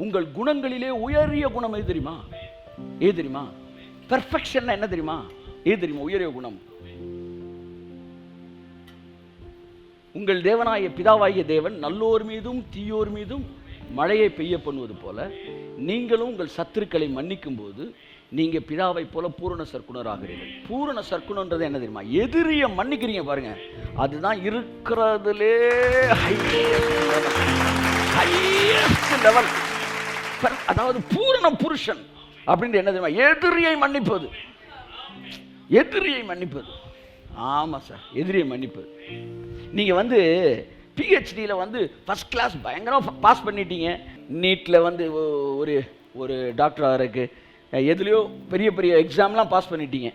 உங்கள் குணங்களிலே உயரிய குணம் எது தெரியுமா? எது தெரியுமா? பெர்ஃபெக்ஷன் என்ன தெரியுமா? எது தெரியுமா? உயரிய குணம். உங்கள் தேவனாய பிதாவாகிய தேவன் நல்லோர் மீதும் தீயோர் மீதும் மழையை பெய்ய பண்ணுவது போல நீங்களும் உங்கள் சத்துருக்களை மன்னிக்கும் போது நீங்க பிதாவை போல பூரண சற்குணராகிறீர்கள். பூரண சற்குணன்றது என்ன தெரியுமா? எதிரிய மன்னிக்கிறீங்க பாருங்க, அதுதான் இருக்கிறதுலே ஹையஸ்ட் லெவல். அதாவது பூரண புருஷன் அப்படின்ற என்ன தெரியுமா? எதிரியை மன்னிப்பது. எதிரியை மன்னிப்பது. ஆமா சார், எதிரியை மன்னிப்பது. நீங்க வந்து பிஹெச்டியில் வந்து ஃபர்ஸ்ட் கிளாஸ் பயங்கரமாக பாஸ் பண்ணிட்டீங்க, நீட்டில் வந்து ஒரு ஒரு டாக்டர் ஆகிறதுக்கு எதுலேயோ பெரிய பெரிய எக்ஸாம்லாம் பாஸ் பண்ணிட்டீங்க,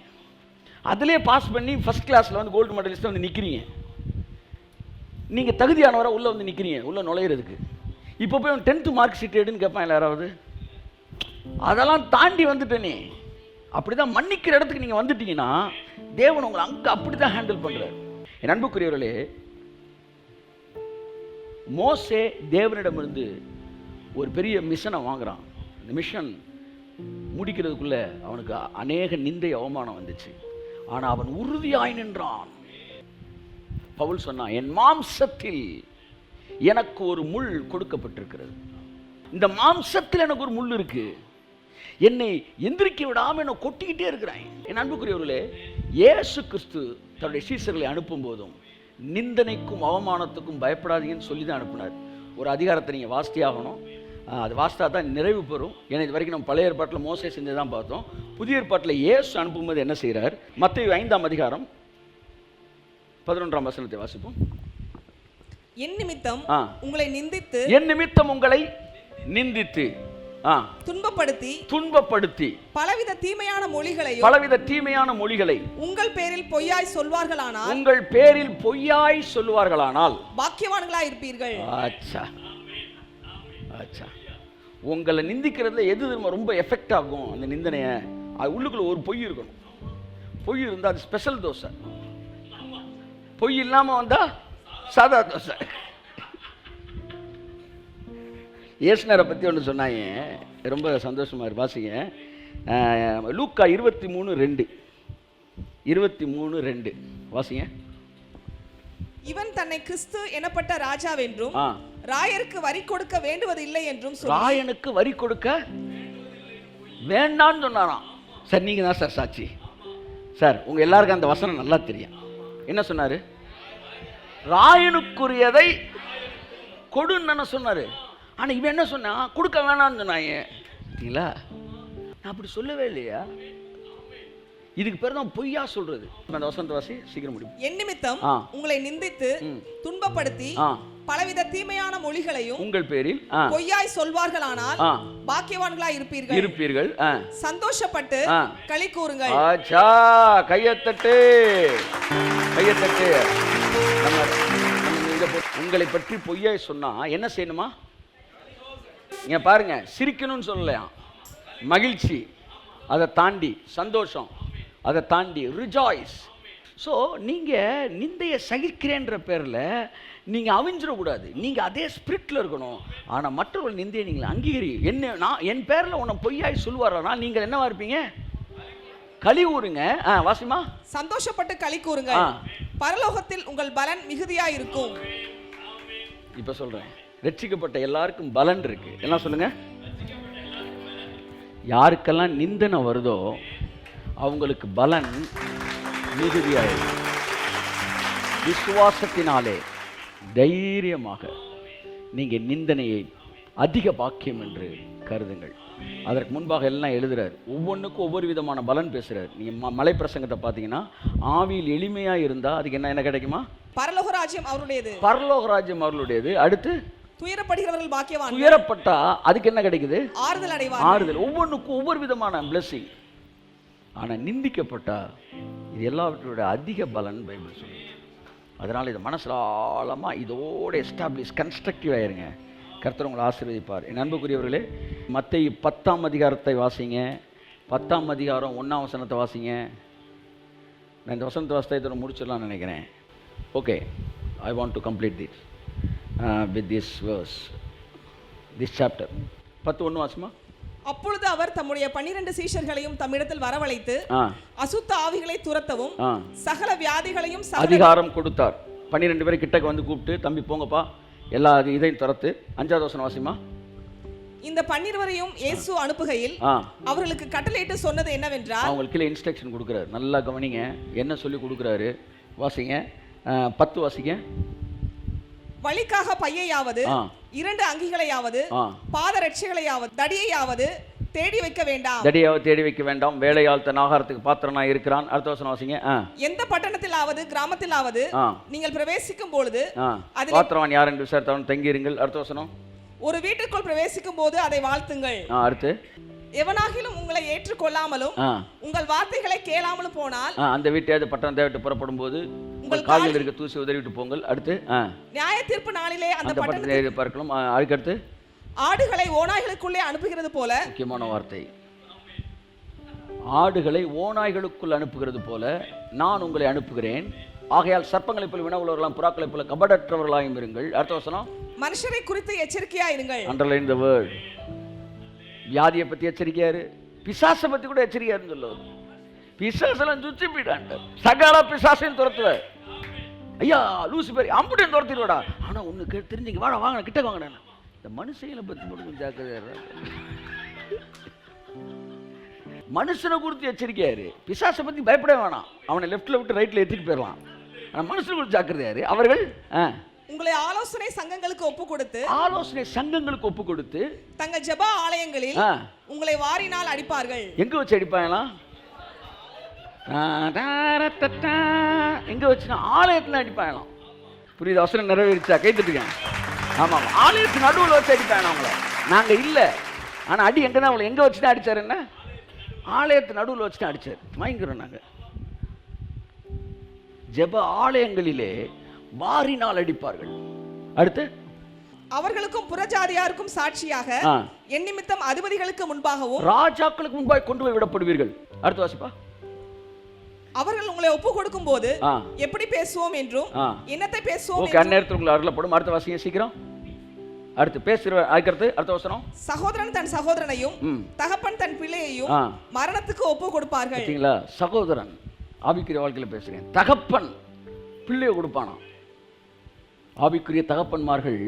அதிலே பாஸ் பண்ணி ஃபஸ்ட் கிளாஸில் வந்து கோல்டு மெடலிஸ்ட்டில் வந்து நிற்கிறீங்க. நீங்கள் தகுதியானவராக உள்ளே வந்து நிற்கிறீங்க, உள்ளே நுழையிறதுக்கு. இப்போ போய் 10th மார்க் ஷீட் எடுன்னு கேட்பான் யாராவது? அதெல்லாம் தாண்டி வந்துட்டேனே. அப்படி தான் மன்னிக்கிற இடத்துக்கு நீங்கள் வந்துட்டீங்கன்னா தேவன் உங்களை அங்கே அப்படி தான் ஹேண்டில் பண்ணுறார். என் அன்புக்குரியவர்களே, மோசே தேவனிடமிருந்து ஒரு பெரிய மிஷனை வாங்குறான். இந்த மிஷன் முடிக்கிறதுக்குள்ள அவனுக்கு அநேக நிந்தை அவமானம் வந்துச்சு. ஆனால் அவன் உறுதியாய் நின்றான். பவுல் சொன்னான், என் மாம்சத்தில் எனக்கு ஒரு முள் கொடுக்கப்பட்டிருக்கிறது. இந்த மாம்சத்தில் எனக்கு ஒரு முள் இருக்கு, என்னை எந்திரிக்க விடாமல் என்னை கொட்டிக்கிட்டே இருக்கிறேன். என் அன்புக்குரியவர்களே, இயேசு கிறிஸ்து தன்னுடைய சீசர்களை அனுப்பும் போதும் நிந்தனைக்கும் அவமானத்துக்கும் பயப்படாதீங்கன்னு சொல்லி தான் அனுப்பினார். ஒரு அதிகாரத்தை நீங்கள் வாசித்தே ஆகணும், அது வாசித்தா தான் நிறைவு பெறும். ஏன்னா இது வரைக்கும் நம்ம பழைய ஏற்பாட்டில் மோசே செஞ்சு தான் பார்த்தோம். புதிய ஏற்பாட்டில் இயேசு அனுப்பும்போது என்ன செய்கிறார்? மத்தேயு 5ஆம் அதிகாரம் 11ஆம் வசனத்தை வாசிப்போம். என் நிமித்தம் உங்களை நிந்தித்து, என் நிமித்தம் உங்களை நிந்தித்து, துன்பப்படுத்தி பலவித தீமையான மொழிகளை உங்கள் பேரில் பொய்யாய் சொல்வார்களானால் பாக்கியவான்களாய் இருப்பீர்கள். உங்களை நிந்திக்கிறதுல எது ரொம்ப எஃபெக்ட் ஆகும் அந்த நிந்தனைய? உள்ளுக்குள்ள ஒரு பொய் இருக்கணும். பொய் இருந்தால் அது ஸ்பெஷல் தோசை, பொய் இல்லாமல் வந்தா சாதா தோசை. இயேசுனரை பற்றி ஒன்று சொன்னாங்க, ரொம்ப சந்தோஷமாக இருக்கு. வாசிங்க, லூக்கா 23:2 வாசிங்க. இவன் தன்னை கிறிஸ்து எனப்பட்ட ராஜாவென்றும் ராயருக்கு வரி கொடுக்க வேண்டுவதில்லை என்றும் சொல்லி, ராயனுக்கு வரி கொடுக்க வேண்டான்னு சொன்னாராம். சார் நீங்கள் தான் சார் சாட்சி. சார் உங்கள் எல்லாருக்கும் அந்த வசனம் நல்லா தெரியும். என்ன சொன்னார்? ராயனுக்குரியதை கொடுன்னு சொன்னார். ஆனால் இவன் என்ன சொன்னா? கொடுக்க வேணான்னு சொன்னாங்க. சரிங்களா? நான் அப்படி சொல்லவே இல்லையா? இதுக்கு பேர் தான் பொய்யா சொல்றது. அந்த வசனத்தை வாசி, சீக்கிரம் முடியும். என் நிமித்தம் உங்களை நிந்தித்து துன்பப்படுத்தி பலவித தீமையான மொழிகளையும் உங்கள் பேரில் பொய்யாய் சொல்வார்களானால் பாக்கியவான்களாய் இருப்பீர்கள். சந்தோஷப்பட்டு களி கூறுங்கள். கையத்தட்டு. உங்களை பற்றி பொய்யாய் சொன்னா என்ன செய்யணுமா? நீங்க பாருங்க, சிரிக்கணும்னு சொல்லலையா? மகிழ்ச்சி, அதை தாண்டி சந்தோஷம், அதை தாண்டி ரிஜாய்ஸ். ஸோ நீங்கள் நிந்தையை சகிக்கிறேன்ற பேரில் நீங்கள் அவிஞ்சிடக்கூடாது. நீங்கள் அதே ஸ்பிரிட்டில் இருக்கணும். ஆனால் மற்றவர்கள் நிந்தையை நீங்கள் அங்கீகரி. நான் என் பேரில் உன்னை பொய்யாய் சொல்லுவாரா, நீங்கள் என்னவா இருப்பீங்க? களி கூறுங்க. வாசிமா. சந்தோஷப்பட்டு களி கூறுங்க, பரலோகத்தில் உங்கள் பலன் மிகுதியா இருக்கும். இப்போ சொல்கிறேன், ரட்சிக்கப்பட்ட எல்லாருக்கும் பலன் இருக்கு. என்ன சொல்லுங்க? யாருக்கெல்லாம் நிந்தனை வருதோ அவங்களுக்கு பலன் மிகுதியாயிருக்கு. விசுவாசத்தினாலே தைரியமாக நீங்கள் நிந்தனையை அதிக பாக்கியம் என்று கருதுங்கள். அதற்கு முன்பாக எல்லாம் எழுதுறார். ஒவ்வொன்றுக்கும் ஒவ்வொரு விதமான பலன் பேசுறார். நீங்கள் மலை பிரசங்கத்தை பார்த்தீங்கன்னா, ஆவியில் எளிமையாக இருந்தால் அதுக்கு என்ன கிடைக்குமா? பரலோக ராஜ்யம் அவருடையது. பரலோக ராஜ்யம் அவர்களுடையது. அடுத்து துயரப்படுகிறவர்கள் பாக்கியவான்கள். துயரப்பட்டா அதுக்கு என்ன கிடைக்குது? ஆறுதல் அடைவார்கள். ஆறுதல். ஒவ்வொன்றுக்கும் ஒவ்வொரு விதமான blessing. ஆனா நிந்திக்கப்பட்டா இது எல்லாவற்றோட அதிக பலன் பைபிள் சொல்லுது. அதனால இது மனசுல ஆழமா இதோட எஸ்டாப்ளிஷ் கன்ஸ்ட்ரக்டிவ் ஆயிருங்க. கர்த்தர் உங்களை ஆசீர்வதிப்பார். என் அன்புக்குரியவர்களே, மத்தேயு 10ஆம் அதிகாரத்தை வாசிங்க. 10ஆம் அதிகாரம் 1ஆம் வசனத்தை வாசிங்க. நான் இந்த வசனத்தை வாசித்தா இதோட முடிச்சிடலாம்னு நினைக்கிறேன். Okay, I want to complete this with this verse, this chapter. 10:1 வாசிமா. அப்பொழுது அவர் தம்முடைய 12 சீஷர்களையும் தம்மிடத்தில் வரவழைத்து அசுத்த ஆவிகளை துரத்தவும் சகல வியாதிகளையும் அதிகாரம் கொடுத்தார். 12 பேரை கிட்டக்கு வந்து கூப்பிட்டு, தம்பி போங்கப்பா, எல்லா இதையும் துரத்து. 5வது வசனம் வாசிமா. இந்த 12 இயேசு அனுப்புகையில் அவர்களுக்கு கட்டளையிட்டு சொன்னது என்னவென்றால், அவங்களுக்கு கீழே இன்ஸ்ட்ரக்ஷன் கொடுக்குறாரு. நல்லா கவனிங்க என்ன சொல்லி கொடுக்குறாரு. வாசிங்க. 10 வாசிங்க. வழிக்காக பையையாவது 2 அங்கிகளையாவது பாதரட்சைகளையாவது தடியையாவது தேடி வைக்க வேண்டாம். தடியாவது தேடி வைக்க வேண்டாம். வேலையால் தன் ஆகாரத்துக்கு பாத்திரனாய் இருக்கிறான். அடுத்த வசனம் வாசிங்க. எந்த பட்டணத்திலாவது கிராமத்திலாவது நீங்கள் பிரவேசிக்கும் பொழுது பாத்திரவான் யார் என்று விசாரித்தவன் தங்கியிருங்கள். அடுத்த வசனம். ஒரு வீட்டுக்குள் பிரவேசிக்கும் போது அதை வாழ்த்துங்கள். அடுத்து, எவனாகிலும் உங்களை ஏற்றுக்கொள்ளாமலும் உங்கள் வார்த்தைகளை கேளாமலும் போனால் அந்த வீட்டையாவது பட்டணத்தை விட்டு புறப்படும் போது உங்கள் காலில் இருக்க தூசி உதறிவிட்டு போங்கள். அடுத்து, நியாய தீர்ப்பு நாளிலே அந்த பட்டணத்தை பார்க்கலாம். அதுக்கடுத்து, ஆடுகளை ஓநாய்களுக்குள்ளே அனுப்புகிறது போல. முக்கியமான வார்த்தை, ஆடுகளை ஓநாய்களுக்குள் அனுப்புகிறது போல நான் உங்களை அனுப்புகிறேன். ஆகையால் சர்ப்பங்களைப் போல வினவுள்ளவர்களாம் புறாக்களைப் போல கபடற்றவர்களாயும் இருங்கள். அடுத்த வசனம். மனுஷரை குறித்து எச்சரிக்கையா இருங்கள். அண்டர்லைன் தி வேர்ட். வியாதியை பத்தி எச்சரிக்கையாரு, பிசாசை பத்தி கூட எச்சரிக்கையாருன்னு சொல்லுவார். பிசாசெல்லாம் சுற்றி போயிடாண்டார். சகல பிசாசையும் துரத்துவார். ஐயா லூசிபர் அம்புட்டையும் துரத்திடுவாடா. ஆனா ஒண்ணு தெரிஞ்சுங்க, வாடா வாங்க கிட்ட வாங்க. இந்த மனுஷங்களை பத்தி மட்டும் ஜாக்கிரதையா. மனுஷனை குறித்து எச்சரிக்கையாரு, பிசாசை பத்தி பயப்பட வேணாம். அவனை லெஃப்ட்ல விட்டு ரைட்ல ஏத்திட்டு போயிடலாம். ஆனா மனுஷனை குறித்து ஜாக்கிரதையாரு. அவர்கள் உங்களை ஆலோசனை சங்கங்களுக்கு ஒப்பு கொடுத்து தங்கள் ஜெப ஆலயங்களில் உங்களை வாரினால் அடிப்பார்கள். எங்க வச்சு அடிப்பாங்களா? எங்க வச்சுனா ஆலயத்துல அடிப்பாங்களாம். புரியுது? அவசரம் நிறைவேறிச்சா? கை தட்டுங்க. ஆமா, ஆலயத்து நடுவில் வச்சு அடிப்பாங்க அவங்கள. நாங்க இல்ல, ஆனா அடி எங்கன்னா அவங்களை எங்க வச்சுதான் அடிச்சாரு? என்ன ஆலயத்து நடுவில் வச்சுதான் அடிச்சாரு. வாங்கிக்கிறோம் நாங்க. ஜெப ஆலயங்களிலே வாரினால் அடிப்பார்கள். அடுத்து, அவர்களுக்கும் புறஜாதியாருக்கும் சாட்சியாக என் நிமித்தம் அதிபதிகளுக்கு முன்பாகவும் ராஜாக்களுக்கு முன்பாக கொண்டு போய் விடப்படுவீர்கள். அடுத்து வாசிப்பா. அவர்கள் உங்களை ஒப்பு கொடுக்கும் போது எப்படி பேசுவோம் என்றும் என்னத்தை பேசுவோம் ஓகே, அந்நேரத்தில் உங்களை அருளப்படும். அடுத்த வாசிங்க சீக்கிரம். அடுத்து பேசுற அடுத்து அடுத்த வசனம். சகோதரன் தன் சகோதரனையும் தகப்பன் தன் பிள்ளையையும் மரணத்துக்கு ஒப்பு கொடுப்பார்கள். பார்த்தீங்களா? சகோதரன் ஆவிக்குரிய வாழ்க்கையில் பேசுறேன். தகப்பன் பிள்ளையை கொடுப்பானா? ஆவிக்குரிய தகப்பன்மார்கள்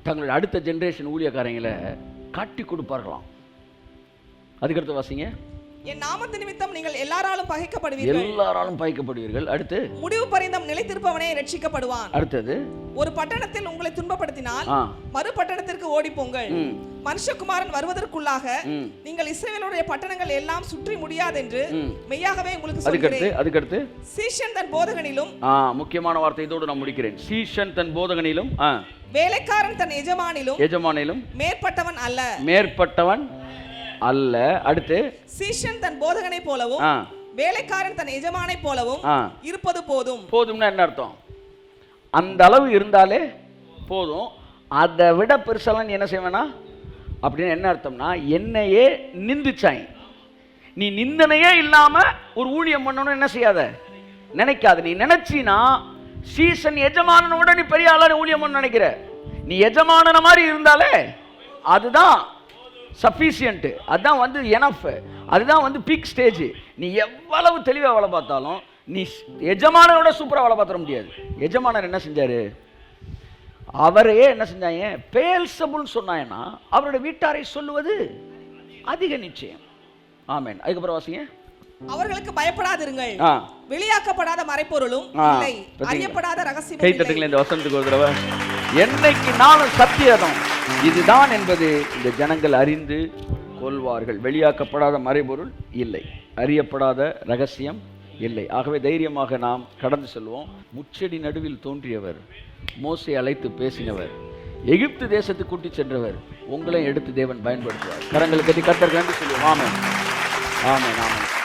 தங்களுடைய அடுத்த ஜெனரேஷன் ஊழியக்காரங்களை காட்டி கொடுப்பார்களாம். அதுக்கடுத்து வாசிங்க. என் நாமத்து நிமித்தம் நீங்கள் எல்லாராலும் பகைக்கப்படுவீர்கள். அடுத்து, முடிவு பரியந்தம் நிலைத்திருப்பவனே ரட்சிக்கப்படுவான். அடுத்தது, ஒரு பட்டணத்தில் உங்களை துன்பப்படுத்தினால் மறு பட்டணத்திற்கு ஓடி போங்கள். மனுஷகுமாரன் வருவதற்குள்ளாக நீங்கள் இஸ்ரவேலுடைய பட்டணங்கள் எல்லாம் சுற்றி முடியாதென்று மெய்யாகவே உங்களுக்கு சொல்கிறேன். அதுக்கடுத்து, சீஷன் தன் போதகனிலும், முக்கியமான வார்த்தை இதோடு நான் முடிக்கிறேன். சீஷன் தன் போதகனிலும் வேலைக்காரன் தன் எஜமானிலும் மேற்பட்டவன் அல்ல. அடுத்து, சீஷன் தன் போதகனை போலவும் வேலைக்காரன் தன் எஜமானை போலவும் இருப்பது போதும். போதும்னா என்ன அர்த்தம்? அந்த அளவு இருந்தாலே போதும். அதை விட பெருசெல்லாம் நீ என்ன செய்வேனா அப்படின்னு என்ன அர்த்தம்னா, என்னையே நிந்திச்சாய், நீ நிந்தனையே இல்லாம ஒரு ஊழியம் பண்ணணும் என்ன செய்யாத, நினைக்காத. நீ நினைச்சினா சீசன் எஜமானனோட நீ பெரிய ஆளா ஊழியம் பண்ண நினைக்கிற. நீ எஜமானன மாதிரி இருந்தாலே அதுதான் சஃபிஷியன்ட், அதுதான் வந்து எனஃப், அதுதான் வந்து பீக் ஸ்டேஜ். நீ எவ்வளவு தெளிவாக வேலை பார்த்தாலும் நீ எஜமானரோட சூப்பராக வேலை பார்த்துட முடியாது. எஜமானர் என்ன செஞ்சாரு? அவரையே என்ன செஞ்சாங்க? பேல்சபுல் சொன்னாங்கன்னா அவருடைய வீட்டாரை சொல்லுவது அதிக நிச்சயம். ஆமென். அதுக்கப்புறம் வாசிங்க. அவர்களுக்கு பயப்படாதிருங்கள், வெளியாக்கப்படாத மறைபொருளும் இல்லை, அறியப்படாத ரகசியம். கை தட்டுங்கள் இந்த வசனத்துக்கு ஒரு தடவை. என்னைக்கு நானும் சத்தியதம் இதுதான் என்பது இந்த ஜனங்கள் அறிந்து கொள்வார்கள். வெளியாக்கப்படாத மறைபொருள் இல்லை, அறியப்படாத ரகசியம் இல்லை. ஆகவே தைரியமாக நாம் கடந்து செல்வோம். முச்செடி நடுவில் தோன்றியவர், மோசே அழைத்து பேசினவர், எகிப்து தேசத்துக்கு கூட்டி சென்றவர், உங்களை எடுத்து தேவன் பயன்படுத்துவார். கரங்களுக்கு கர்த்தருக்கு நன்றி சொல்லுவோம். ஆமென், ஆமென், ஆமென்.